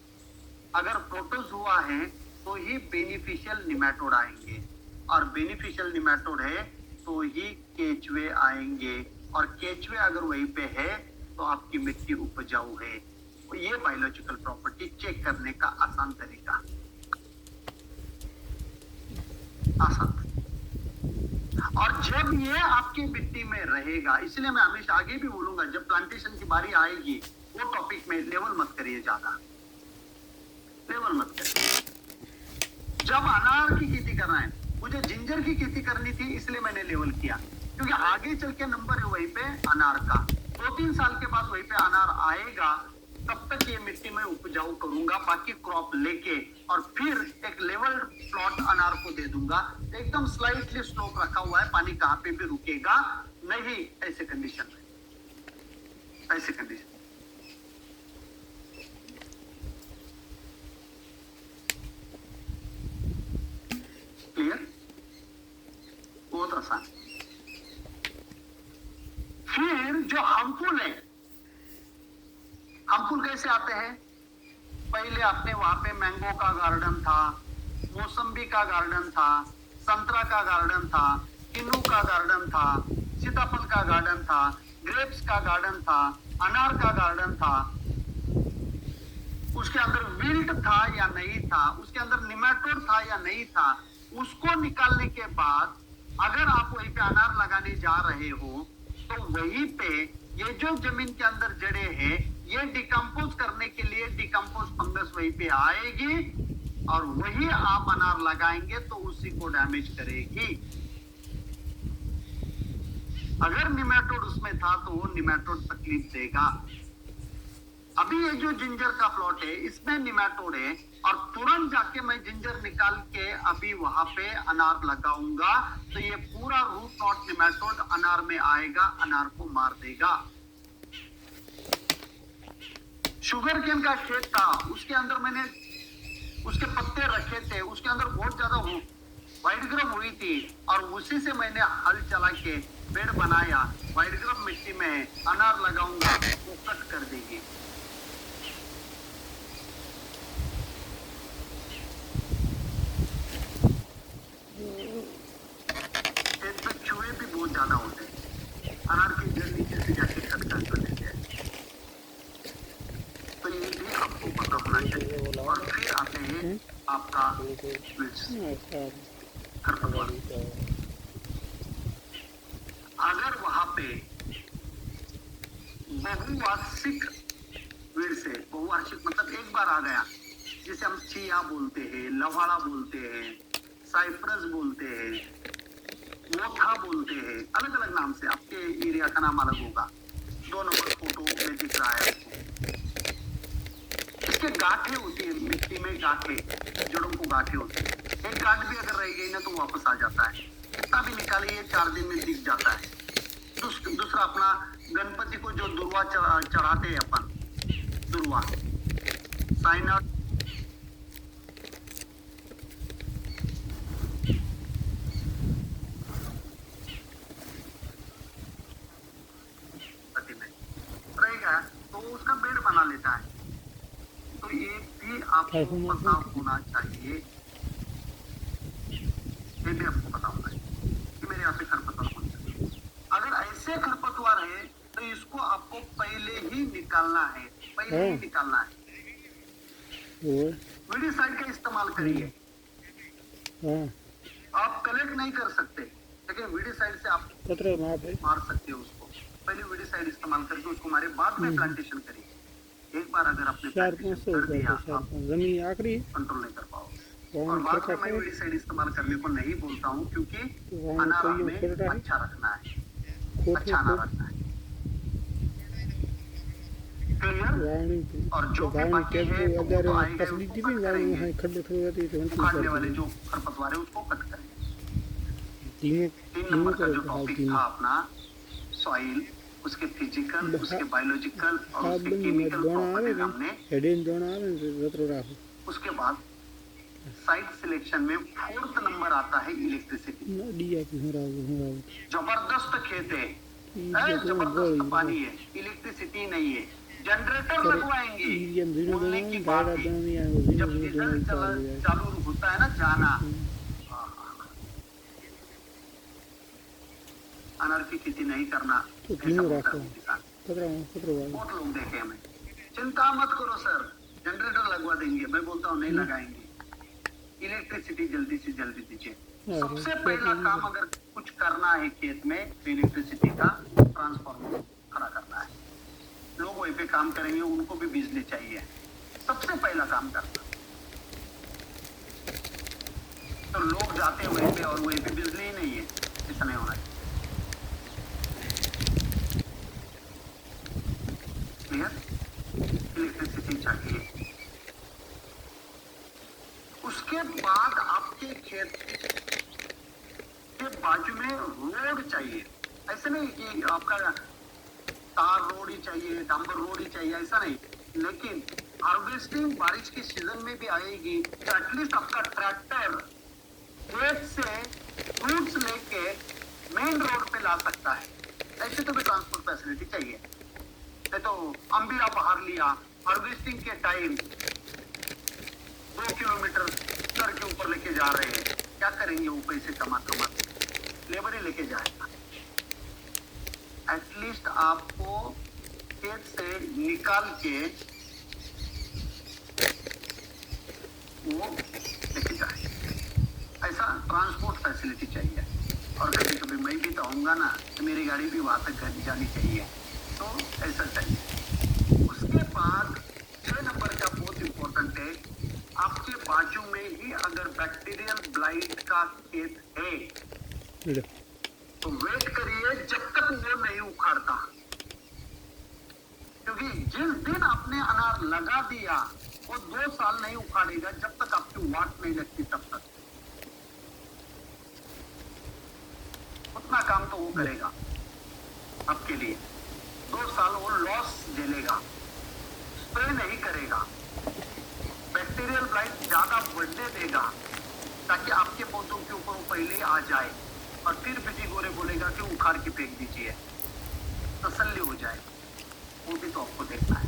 अगर प्रोटोजुआ है तो ही बेनिफिशियल निमेटोड आएंगे, और बेनिफिशियल निमेटोड है तो ही केचवे आएंगे, और केचवे अगर वहीं पे है तो आपकी मिट्टी उपजाऊ है। तो ये बायोलॉजिकल प्रॉपर्टी चेक करने का आसान तरीका, आसान। और जब ये आपकी मिट्टी में रहेगा, इसलिए मैं हमेशा आगे भी बोलूंगा, जब प्लांटेशन की बारी आएगी वो टॉपिक में लेवल मत करिए, ज्यादा लेवल मत करिए। जब अनार की खेती करना है, मुझे जिंजर की खेती करनी थी, इसलिए मैंने लेवल किया, क्योंकि आगे चल के नंबर है वहीं पे अनार का। 2-3 साल के बाद वहीं पे अनार आएगा, तब तक ये मिट्टी में उपजाऊ करूंगा, बाकी क्रॉप लेके, और फिर एक लेवल प्लॉट अनार को दे दूंगा। एकदम स्लाइटली स्लोप रखा हुआ है, पानी कहाँ पे भी रुकेगा नहीं, ऐसे कंडीशन में, ऐसे कंडीशन। क्लियर? बहुत आसान। फिर जो हार्मफुल है, हार्मफुल कैसे आते हैं? पहले आपने वहां पे मैंगो का गार्डन था, मौसम्बी का गार्डन था, संतरा का गार्डन था, किन्नू का गार्डन था, सीताफल का गार्डन था, ग्रेप्स का गार्डन था, अनार का गार्डन था। उसके अंदर विल्ट था या नहीं था, उसके अंदर निमेटोड था या नहीं था, उसको निकालने के बाद अगर आप वहीं पे अनार लगाने जा रहे हो, तो वहीं पे ये जो जमीन के अंदर जड़े हैं, ये डिकम्पोज करने के लिए डिकम्पोज फंगस वहीं पे आएगी, और वही आप अनार लगाएंगे तो उसी को डैमेज करेगी। अगर निमेटोड उसमें था तो वो निमेटोड तकलीफ देगा। अभी ये जो जिंजर का प्लॉट है, इसमें निमेटोड है, और तुरंत जाके मैं जिंजर निकाल के अभी वहां पे अनार लगाऊंगा, तो ये पूरा रूट नॉट निमेटोड अनार में आएगा, अनार को मार देगा। शुगर केन का खेत था, उसके अंदर मैंने उसके पत्ते रखे थे, उसके अंदर बहुत ज्यादा व्हाइट ग्रब हुई थी, और उसी से मैंने हल चला के पेड़ बनाया। व्हाइट ग्रब मिट्टी में अनार लगाऊंगा, वो कट कर देगी। खेत पे चूहे भी बहुत ज्यादा होते हैं, अनार की जड़ नीचे से जाके कट कर देते हैं, तो ये भी आपको पता होना चाहिए। और फिर आते हैं आपका खरपतवार। अगर वहां पे बहुवार्षिक पेड़ से, बहुवार्षिक मतलब एक बार आ गया, जिसे हम चिया बोलते हैं, लवाड़ा बोलते हैं, साइप्रस बोलते हैं, मोथा बोलते हैं, अलग अलग नाम से, आपके एरिया का नाम अलग होगा। 2 नंबर फोटो में दिख रहा है आपको। इसके गांठें होती है, मिट्टी में गांठें, जड़ों को गांठें होती है। एक गांठ भी अगर रह गई ना तो वापस आ जाता है, कितना भी निकालिए 4 दिन में दिख जाता है। तो दूसरा अपना गणपति को जो दुर्वा चढ़ाते हैं अपन, दुर्वा साइनर में रहेगा तो उसका बेड बना लेता है। तो ये भी आपको पता होना चाहिए, ये भी आपको पता होना चाहिए कि मेरे यहाँ से खरपतवार कौन सा। अगर ऐसे खरपतवार है तो इसको आपको पहले ही निकालना है, पहले ही निकालना है। वीडिसाइड का इस्तेमाल करिए। आप कलेक्ट नहीं कर सकते, लेकिन वीडिसाइड से आप मार सकते हो उसको। पहले वीडिसाइड इस्तेमाल करके उसको मारे, बाद में प्लांटेशन करिए। एक बार अगर आपने प्लांटेशन कर दिया आप जमीन आखिरी कंट्रोल नहीं कर पाओगे। और बाद में मैं वीडिसाइड इस्तेमाल करने को नहीं बोलता हूँ, क्योंकि अनार में अच्छा रखना है, अच्छा अनार रखना है। और जो भी बाकी है तो आएंगे उसको कट करेंगे। उखाड़ने वाले जो खरपतवार है उसको कट करेंगे। 3 नंबर का जो टॉपिक था अपना सॉइल, उसके फिजिकल, उसके बायोलॉजिकल और उसके केमिकल प्रॉपर्टीज हमने। उसके बाद साइट सिलेक्शन में 4th नंबर आता है इलेक्ट्रिसिटी। जबरदस्त खेत है, जबरदस्त पानी है, इलेक्ट्रिसिटी नहीं है, जनरेटर लगवाएंगे। बोलने की बात है, जब डीजल चालू होता है ना जाना, अनार की खेती नहीं करना, ऐसा बोलता है किसान। बहुत लोग देखे हमें। चिंता मत करो सर, जनरेटर लगवा देंगे। मैं बोलता हूँ नहीं लगाएंगे, इलेक्ट्रिसिटी जल्दी से जल्दी दीजिए। सबसे पहला काम अगर कुछ करना है खेत में तो इलेक्ट्रिसिटी का ट्रांसफार्मर खड़ा करना है। लोग वहीं पे काम करेंगे, उनको भी बिजली चाहिए, सबसे पहला काम करना। तो लोग जाते हैं वहीं पे और वहीं पे बिजली ही नहीं है, ऐसा नहीं होना चाहिए। इलेक्ट्रिसिटी चाहिए। उसके बाद आपके खेत के बाजू में रोड चाहिए। ऐसे नहीं कि आपका तार रोड ही चाहिए, डांबर रोड ही चाहिए, ऐसा नहीं। लेकिन हार्वेस्टिंग बारिश के सीजन में भी आएगी तो एटलीस्ट आपका ट्रैक्टर खेत से फ्रूट्स लेके मेन रोड पे ला सकता है। ऐसे तो भी ट्रांसपोर्ट फैसिलिटी चाहिए। तो अंबिया बाहर लिया, हार्वेस्टिंग के टाइम 2 किलोमीटर सर के ऊपर लेके जा रहे हैं, क्या करेंगे वो पैसे कमा लेबर ही लेके जाएगा। एटलीस्ट आपको खेत से निकाल के वो लेके जाए, ऐसा ट्रांसपोर्ट फैसिलिटी चाहिए। और कभी कभी मैं भी तो आऊंगा ना, तो मेरी गाड़ी भी वहां तक जानी चाहिए, तो ऐसा चाहिए। उसके बाद 6 नंबर का बहुत इंपॉर्टेंट है, आपके बाजू में ही अगर बैक्टीरियल ब्लाइट का खेत है तो वेट करिए जब तक वो नहीं उखाड़ता। क्योंकि जिस दिन आपने अनार लगा दिया वो 2 साल नहीं उखाड़ेगा, जब तक आपकी वाट नहीं लगती तब तक। उतना काम तो वो करेगा आपके लिए, 2 साल वो लॉस झेलेगा, स्प्रे नहीं करेगा, बैक्टीरियल ब्लाइट ज्यादा बढ़ने देगा ताकि आपके पौधों के ऊपर वो पहले आ जाए और फिर बिजी गोरे बोलेगा कि उखाड़ के फेंक दीजिए, तसल्ली हो जाए। वो भी तो आपको देखना है।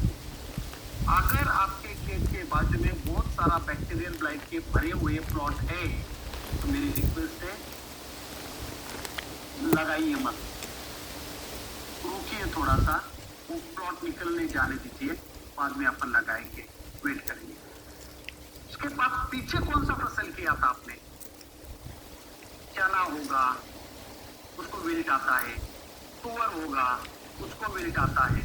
अगर आपके खेत के बाजू में बहुत सारा बैक्टीरियल ब्लाइट के भरे हुए प्लॉट है तो मेरी रिक्वेस्ट है लगाइए मत, रुकिए थोड़ा सा, वो प्लॉट निकलने जाने दीजिए, बाद में अपन लगाएंगे, वेट करेंगे। उसके बाद पीछे कौन सा फसल किया था आपने? चना होगा, उसको विल्ट आता है, तुअर होगा, उसको विल्ट आता है,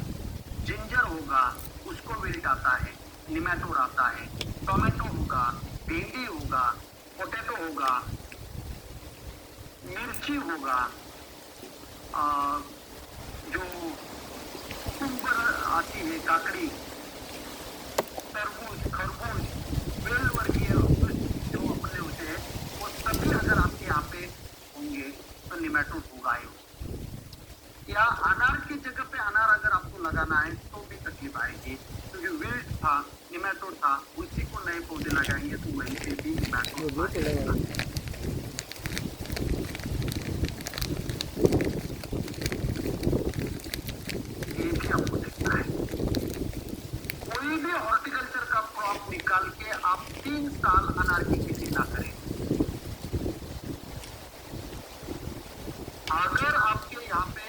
जिंजर होगा, उसको विल्ट आता है, निमेटोड आता है, टोमेटो होगा, भिंडी होगा, पोटैटो होगा, मिर्ची होगा, जो कुकुम्बर आती है, काकड़ी, तरबूज, खरबूज, बेल वर्गीय जो अपने होते हैं, वो सभी अगर आपके यहाँ पे होंगे तो निमेटोड होगा ही। या अनार की जगह पे अनार अगर आपको लगाना है तो भी तकलीफ आएगी, क्योंकि विल्ट था, निमेटोड था, उसी को नए पौधे लगाएंगे तो वहीं पे भी निमेटोड आ जाएगा। ये भी आपको देखना है। कोई भी हॉर्टिकल्चर का क्रॉप निकाल के आप 3 साल अनार की खेती ना करें। अगर आपके यहाँ पे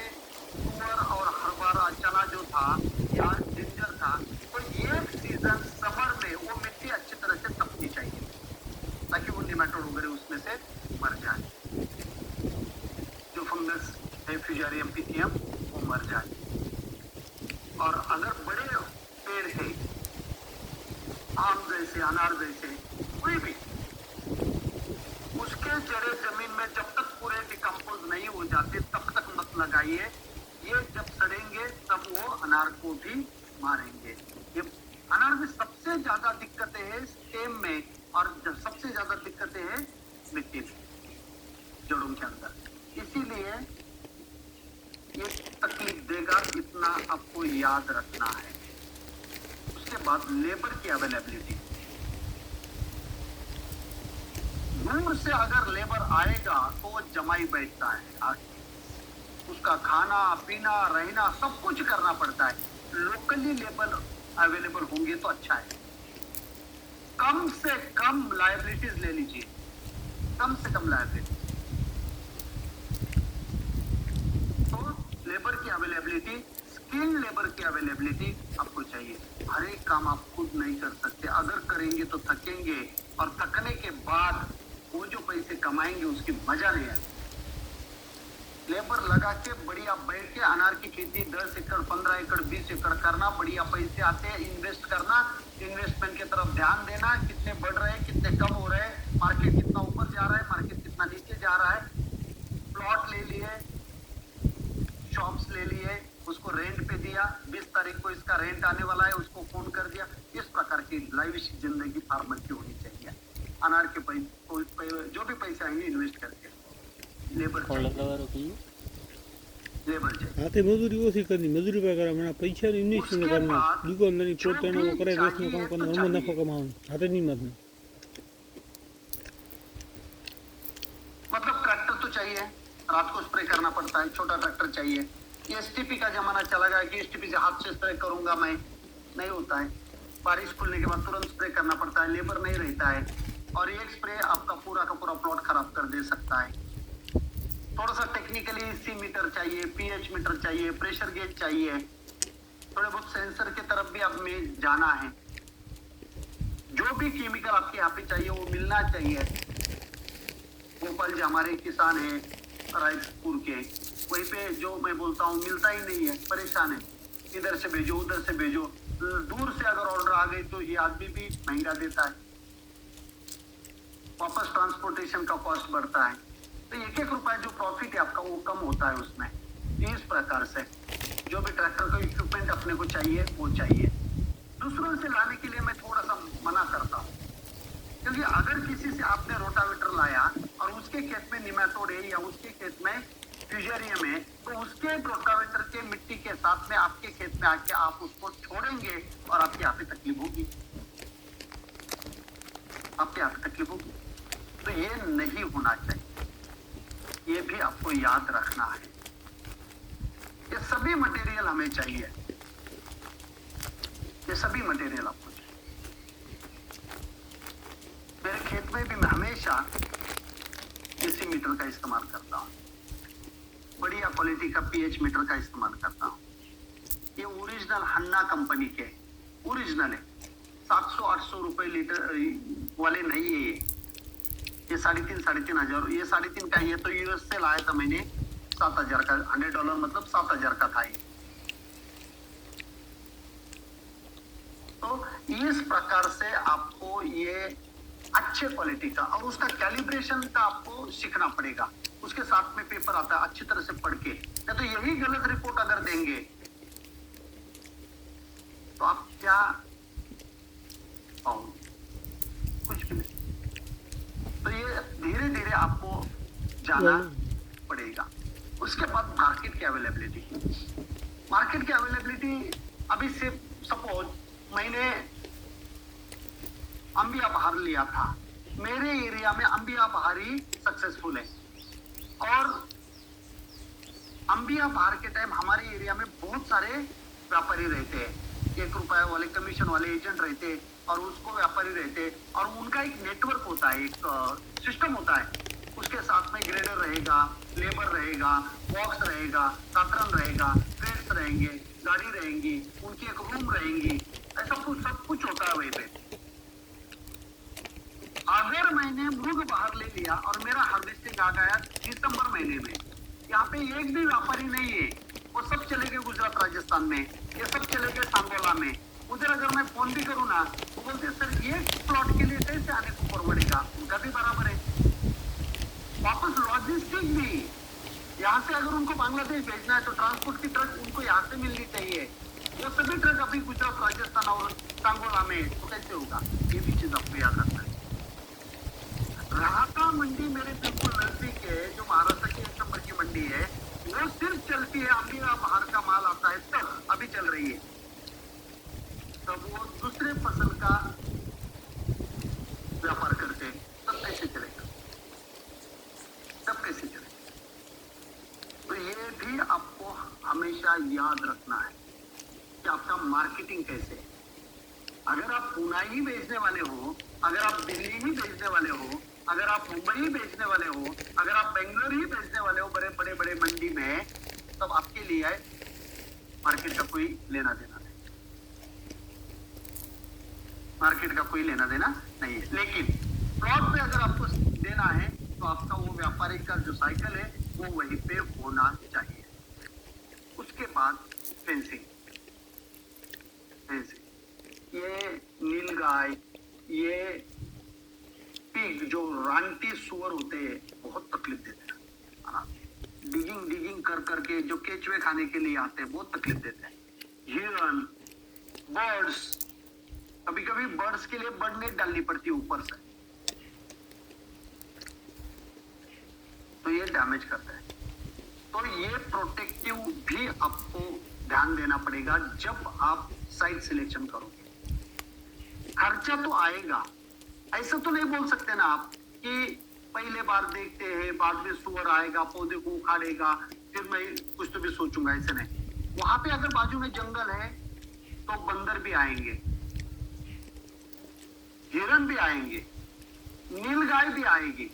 तुअर और हरभरा चना जो था या जिंजर था, तो एक सीजन समर में वो मिट्टी अच्छी तरह से तपनी चाहिए ताकि वो निमेटोड वगैरह उसमें से मर जाए, जो फंगस है फ्यूजारियम पिथियम वो मर जाए। और अगर बड़े पेड़ थे, आम जैसे, अनार जैसे, कोई भी, उसके जड़े जमीन में जब तक पूरे डिकम्पोज नहीं हो जाते तब तक मत लगाइए। ये जब सड़ेंगे तब वो अनार को भी मारेंगे। ये अनार में सबसे ज्यादा दिक्कतें हैं स्टेम में, और सबसे ज्यादा दिक्कतें हैं मिट्टी में, जड़ों के अंदर। इसीलिए ये तकलीफ देगा, इतना आपको याद रखना है। उसके बाद लेबर की अवेलेबिलिटी, दूर से अगर लेबर आएगा तो वो जमाई बैठता है, उसका खाना पीना रहना सब कुछ करना पड़ता है। लोकली लेबर अवेलेबल होंगे तो अच्छा है। कम से कम लायबिलिटीज ले लीजिए, कम से कम लायबिलिटीज। तो लेबर की अवेलेबिलिटी, स्किल लेबर की अवेलेबिलिटी आपको चाहिए। हर एक काम आप खुद नहीं कर सकते, अगर करेंगे तो थकेंगे, और थकने के बाद वो जो पैसे कमाएंगे उसकी मजा नहीं आएगी। लेबर लगा के बढ़िया बैठ के अनार की खेती 10 एकड़ 15 एकड़ 20 एकड़ करना, बढ़िया पैसे आते हैं, इन्वेस्ट करना, इन्वेस्टमेंट की तरफ ध्यान देना, कितने बढ़ रहे हैं, कितने कम हो रहे हैं, मार्केट कितना ऊपर जा रहा है, मार्केट कितना नीचे जा रहा है। प्लॉट ले लिए, शॉप्स ले लिए, उसको रेंट पे दिया, 20 तारीख को इसका रेंट आने वाला है, उसको फोन कर दिया। इस प्रकार की लाइविश जिंदगी फार्मर की होनी चाहिए। अनार के जो भी पैसे आएंगे इन्वेस्ट करके, लेबर हाथे मजदूरी ओછી करनी, मजदूरी पे करा मैंने पैसा इन्वेस्टमेंट करना, दुकानदारी पोताना वो करे, देश में काम करना, हम नफा कमाओ, हाथे नहीं मत। मतलब ट्रैक्टर तो चाहिए, रात को स्प्रे करना पड़ता है, छोटा ट्रैक्टर चाहिए। ये एसटीपी का जमाना चला गया कि एसटीपी से हाथ से स्प्रे करूंगा मैं, नहीं होता है। बारिश खुलने के बाद तुरंत स्प्रे करना पड़ता है, लेबर नहीं रहता है, और एक स्प्रे आपका पूरा का पूरा प्लॉट खराब कर दे सकता है। थोड़ा सा टेक्निकली सी मीटर चाहिए, पीएच मीटर चाहिए, प्रेशर गेज चाहिए, थोड़े बहुत सेंसर के तरफ भी अब में जाना है। जो भी केमिकल आपके यहाँ पे चाहिए वो मिलना चाहिए। गोपाल जी हमारे किसान हैं रायपुर के, वहीं पे जो मैं बोलता हूँ मिलता ही नहीं है, परेशान है, इधर से भेजो उधर से भेजो। दूर से अगर ऑर्डर आ गई तो ये आदमी भी महंगा देता है, वापस ट्रांसपोर्टेशन का कॉस्ट बढ़ता है, तो एक एक रुपया जो प्रॉफिट है आपका वो कम होता है उसमें। इस प्रकार से जो भी ट्रैक्टर का इक्विपमेंट अपने को चाहिए वो चाहिए। दूसरों से लाने के लिए मैं थोड़ा सा मना करता हूँ, क्योंकि अगर किसी से आपने रोटावेटर लाया और उसके खेत में निमेटोड है या उसके खेत में फ्यूजेरियम है, तो उसके रोटावेटर के मिट्टी के साथ में आपके खेत में आके आप उसको छोड़ेंगे और आपके यहाँ पे तकलीफ होगी, आपके यहाँ पे तकलीफ होगी। तो ये नहीं होना चाहिए, ये भी आपको याद रखना है। ये सभी मटेरियल हमें चाहिए, ये सभी मटेरियल आपको चाहिए। मेरे खेत में भी मैं हमेशा एसी मीटर का इस्तेमाल करता हूँ, बढ़िया क्वालिटी का पीएच मीटर का इस्तेमाल करता हूँ। ये ओरिजिनल हन्ना कंपनी के ओरिजिनल है, 700-800 रुपए लीटर वाले नहीं है ये 3,500 ये 3,500 का। ये तो यूएस से लाया था मैंने, 7,000 का, $100 मतलब 7,000 का था ये। तो इस प्रकार से आपको ये अच्छे क्वालिटी का और उसका कैलिब्रेशन का आपको सीखना पड़ेगा। उसके साथ में पेपर आता है, अच्छी तरह से पढ़ के, नहीं तो यही गलत रिपोर्ट अगर देंगे तो आप क्या पाओगे, कुछ भी नहीं। तो ये धीरे धीरे आपको जाना पड़ेगा। उसके बाद मार्केट की अवेलेबिलिटी अभी से सपोज मैंने अंबिया बहार लिया था, मेरे एरिया में अंबिया बहार ही सक्सेसफुल है, और अंबिया बहार के टाइम हमारे एरिया में बहुत सारे व्यापारी रहते हैं, 1 रुपए वाले कमीशन वाले एजेंट रहते हैं, और उसको व्यापारी रहते हैं, और उनका एक नेटवर्क होता है, एक सिस्टम होता है, उसके साथ में ग्रेडर रहेगा, लेबर रहेगा, बॉक्स रहेगा, कातरन रहेगा, ट्रेड्स रहेंगे, गाड़ी रहेंगी, उनकी एक रूम रहेंगी, ऐसा कुछ सब कुछ होता है वहीं पे। अगर मैंने मृग बाहर ले लिया और मेरा हार्वेस्टिंग आ गया दिसंबर महीने में, यहाँ पे एक भी व्यापारी नहीं है, वो सब चले गए गुजरात राजस्थान में, ये सब चले गए सांगोला में। उधर अगर मैं फोन भी करूँ ना, वो बोलते सर ये प्लॉट के लिए कैसे आने को परवड़ेगा, उनका भी बराबर है। वापस लॉजिस्टिक भी, यहाँ से अगर उनको बांग्लादेश भेजना है तो ट्रांसपोर्ट की ट्रक उनको यहाँ से मिलनी चाहिए, वो सभी ट्रक अभी गुजरात राजस्थान और सांगोला में, तो कैसे होगा, ये भी चीज आपको याद रखना है। राहता मंडी मेरे बिल्कुल नजदीक है, जो महाराष्ट्र की 1 नंबर की मंडी है, वो सिर्फ चलती है अंबिया बाहर का माल आता है तब, अभी चल रही है, तब वो दूसरे फसल का व्यापार करते हैं, तब कैसे चलेगा, तब कैसे चलेगा। तो ये भी आपको हमेशा याद रखना है कि आपका मार्केटिंग कैसे है। अगर आप पुणे ही बेचने वाले हो, अगर आप दिल्ली ही बेचने वाले हो, अगर आप मुंबई ही बेचने वाले हो, अगर आप बेंगलोर ही बेचने वाले हो बड़े बड़े बड़े मंडी में, तब आपके लिए मार्केट का कोई लेना देना नहीं, मार्केट का कोई लेना देना नहीं है। लेकिन प्लॉट पे अगर आपको देना है तो आपका वो व्यापारिक का जो साइकिल है वो वहीं पे होना चाहिए। उसके बाद फेंसिंग, ये नीलगाय, ये पिग जो रानटी सुअर होते हैं बहुत तकलीफ देते हैं, डिगिंग कर करके जो केचुए खाने के लिए आते हैं बहुत तकलीफ देते हैं। हिरन, बर्ड्स, कभी कभी बर्ड्स के लिए बर्ड नेट डालनी पड़ती है ऊपर से, तो ये डैमेज करता है। तो ये प्रोटेक्टिव भी आपको ध्यान देना पड़ेगा जब आप साइट सिलेक्शन करोगे। खर्चा तो आएगा, ऐसा तो नहीं बोल सकते ना आप कि पहले बार देखते हैं, बाद में सुअर आएगा, पौधे को उखाड़ेगा, फिर मैं कुछ तो भी सोचूंगा, ऐसे नहीं। वहां पे अगर बाजू में जंगल है तो बंदर भी आएंगे, हिरन भी आएंगे, नीलगाय भी आएगी,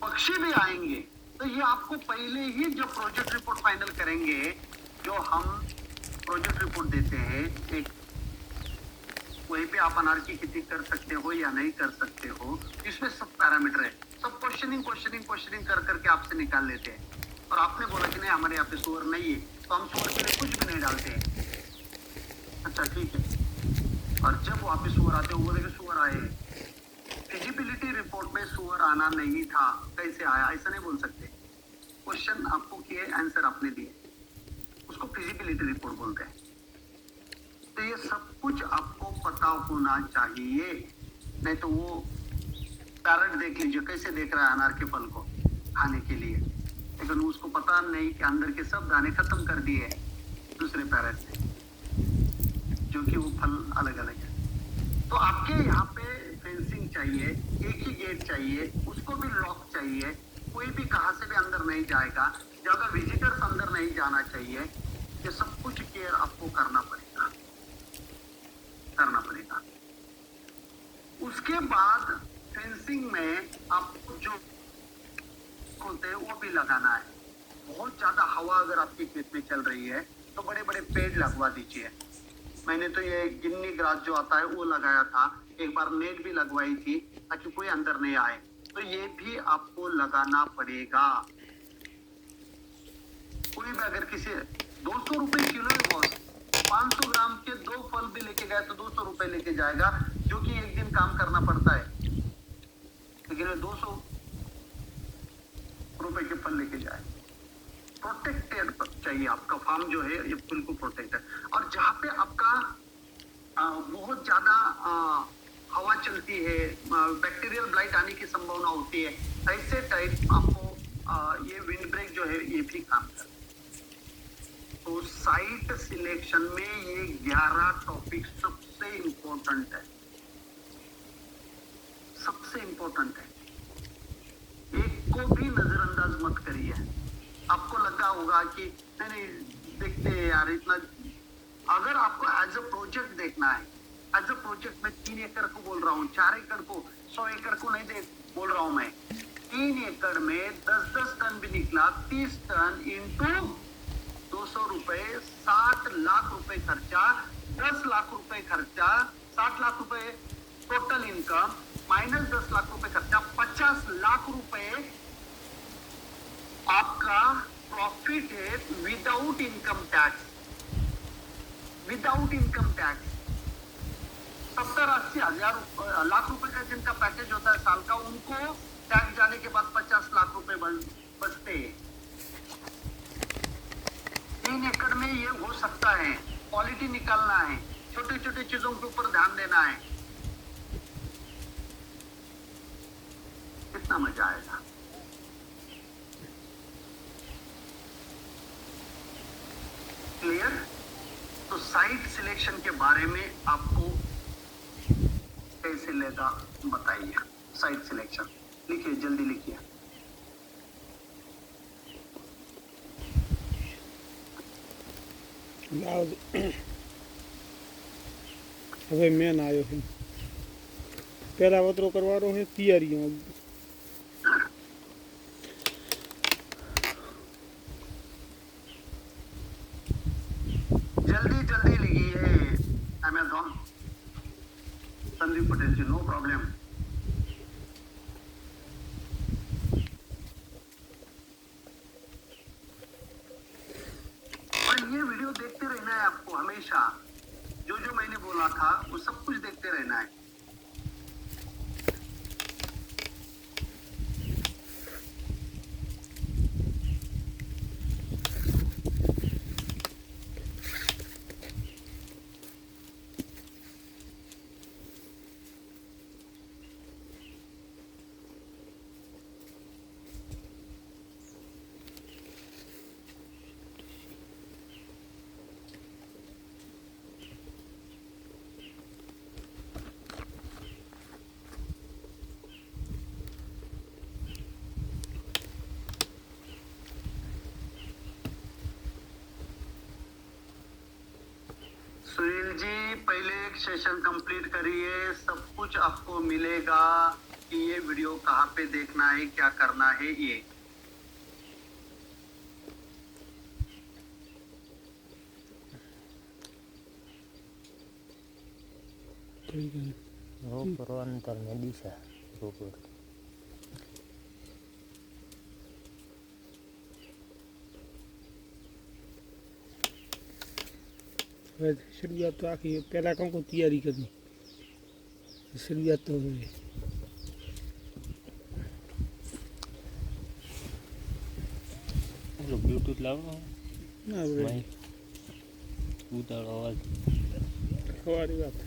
पक्षी भी आएंगे। तो ये आपको पहले ही जब प्रोजेक्ट रिपोर्ट फाइनल करेंगे, जो हम प्रोजेक्ट रिपोर्ट देते हैं, एक वहीं पे आप अनार की खेती कर सकते हो या नहीं कर सकते हो, इसमें सब पैरामीटर है, सब क्वेश्चनिंग कर करके आपसे निकाल लेते हैं। और आपने बोला कि नहीं हमारे यहाँ पे सुअर नहीं है, तो हम सुअर के लिए कुछ भी नहीं डालते हैं। अच्छा ठीक है, और जब वहाँ पे सुअर आते हो बोले कि सुअर आए, फिजिबिलिटी रिपोर्ट में सुअर आना नहीं था, कैसे आया, ऐसा नहीं बोल सकते। क्वेश्चन आपको किए, आंसर आपने दिए, उसको फिजिबिलिटी रिपोर्ट बोलते हैं। तो ये सब कुछ आपको पता होना चाहिए, नहीं तो वो पैरट देख लीजिए कैसे देख रहा है अनार के फल को खाने के लिए, लेकिन उसको पता नहीं कि अंदर के सब दाने खत्म कर दिए दूसरे पैरट ने, जो कि वो फल अलग अलग है। तो आपके यहाँ पे फेंसिंग चाहिए, एक ही गेट चाहिए, उसको भी लॉक चाहिए, कोई भी कहाँ से भी अंदर नहीं जाएगा, ज्यादा विजिटर्स अंदर नहीं जाना चाहिए। ये सब कुछ केयर आपको करना पड़ेगा। उसके बाद फेंसिंग में आपको जो होते हैं वो भी लगाना है। बहुत ज्यादा हवा अगर आपके खेत में चल रही है तो बड़े बड़े पेड़ लगवा दीजिए। मैंने तो ये गिन्नी ग्रास जो आता है वो लगाया था, एक बार नेट भी लगवाई थी ताकि कोई अंदर नहीं आए, तो ये भी आपको लगाना पड़ेगा। कोई भी अगर किसी 200 रुपए किलो है बॉस, 500 ग्राम के 2 फल भी लेके गए तो 200 रुपए लेके जाएगा, जो कि एक दिन काम करना पड़ता है, लेकिन 200 रुपए के फल लेके जाए। प्रोटेक्टेड चाहिए आपका फार्म जो है, ये बिल्कुल प्रोटेक्टेड। और जहाँ पे आपका बहुत ज्यादा हवा चलती है, बैक्टीरियल ब्लाइट आने की संभावना होती है, ऐसे टाइप आपको ये विंड ब्रेक जो है ये भी काम करता है। तो साइट सिलेक्शन में ये 11 टॉपिक सबसे इंपॉर्टेंट है, सबसे इंपॉर्टेंट है। एक को भी नजरअंदाज मत करिए। आपको लगा होगा कि नहीं देखते यार इतना, अगर आपको एज अ प्रोजेक्ट देखना है, एज अ प्रोजेक्ट में 3 एकड़ को बोल रहा हूँ, 4 एकड़ को, 100 एकड़ को नहीं बोल रहा हूँ मैं। 3 एकड़ में 10-10 टन भी निकला, 30 टन इंटू 200 रुपए, 60 लाख रुपए खर्चा, 10 लाख रुपए खर्चा, 60 लाख रुपए टोटल इनकम माइनस 10 लाख रुपए खर्चा, 50 लाख रुपए आपका प्रॉफिट है without income tax, without income tax. 70-80 हजार लाख रुपए का जिनका पैकेज होता है साल का, उनको टैक्स जाने के बाद 50 लाख रुपए बचते हैं। 3 एकड़ में ये हो सकता है। क्वालिटी निकालना है, छोटे छोटे चीजों के ऊपर ध्यान देना है, कितना मजा आएगा। क्लियर? तो साइट सिलेक्शन के बारे में आपको कैसे लेगा बताइए। साइट सिलेक्शन लिखिए, जल्दी लिखिए। હવે મેન આવ્યો છે, પહેલા વતરો કરવાનો છે તૈયારીઓ। जल्दी जल्दी लिखिए अमेज़न संदीप पटेल जी, नो प्रॉब्लम। और ये वीडियो देखते रहना है आपको हमेशा, जो जो मैंने बोला था वो सब कुछ देखते रहना है। सुनील जी पहले एक सेशन कंप्लीट करिए, सब कुछ आपको मिलेगा कि ये वीडियो कहाँ पे देखना है, क्या करना है। ये રોકરો અંતર ને દિશા રોકરો शुरुआत तो आखिर पहला कौन को तैयारी करनी, शुरुआत तो है। બ્લૂટૂથ લાવો ના ભાઈ માઇક ઉતારો અવાજ સવારી વાત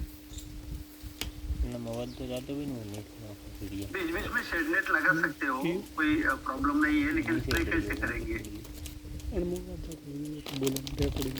એનામાં અવાજ તો જાતો भी नहीं नेट में आपको वीडियो बीच बीच में शेड नेट लगा सकते हो, कोई प्रॉब्लम नहीं है, लेकिन प्ले कैसे करेंगे। अनमोल बोलो रेकॉर्डिंग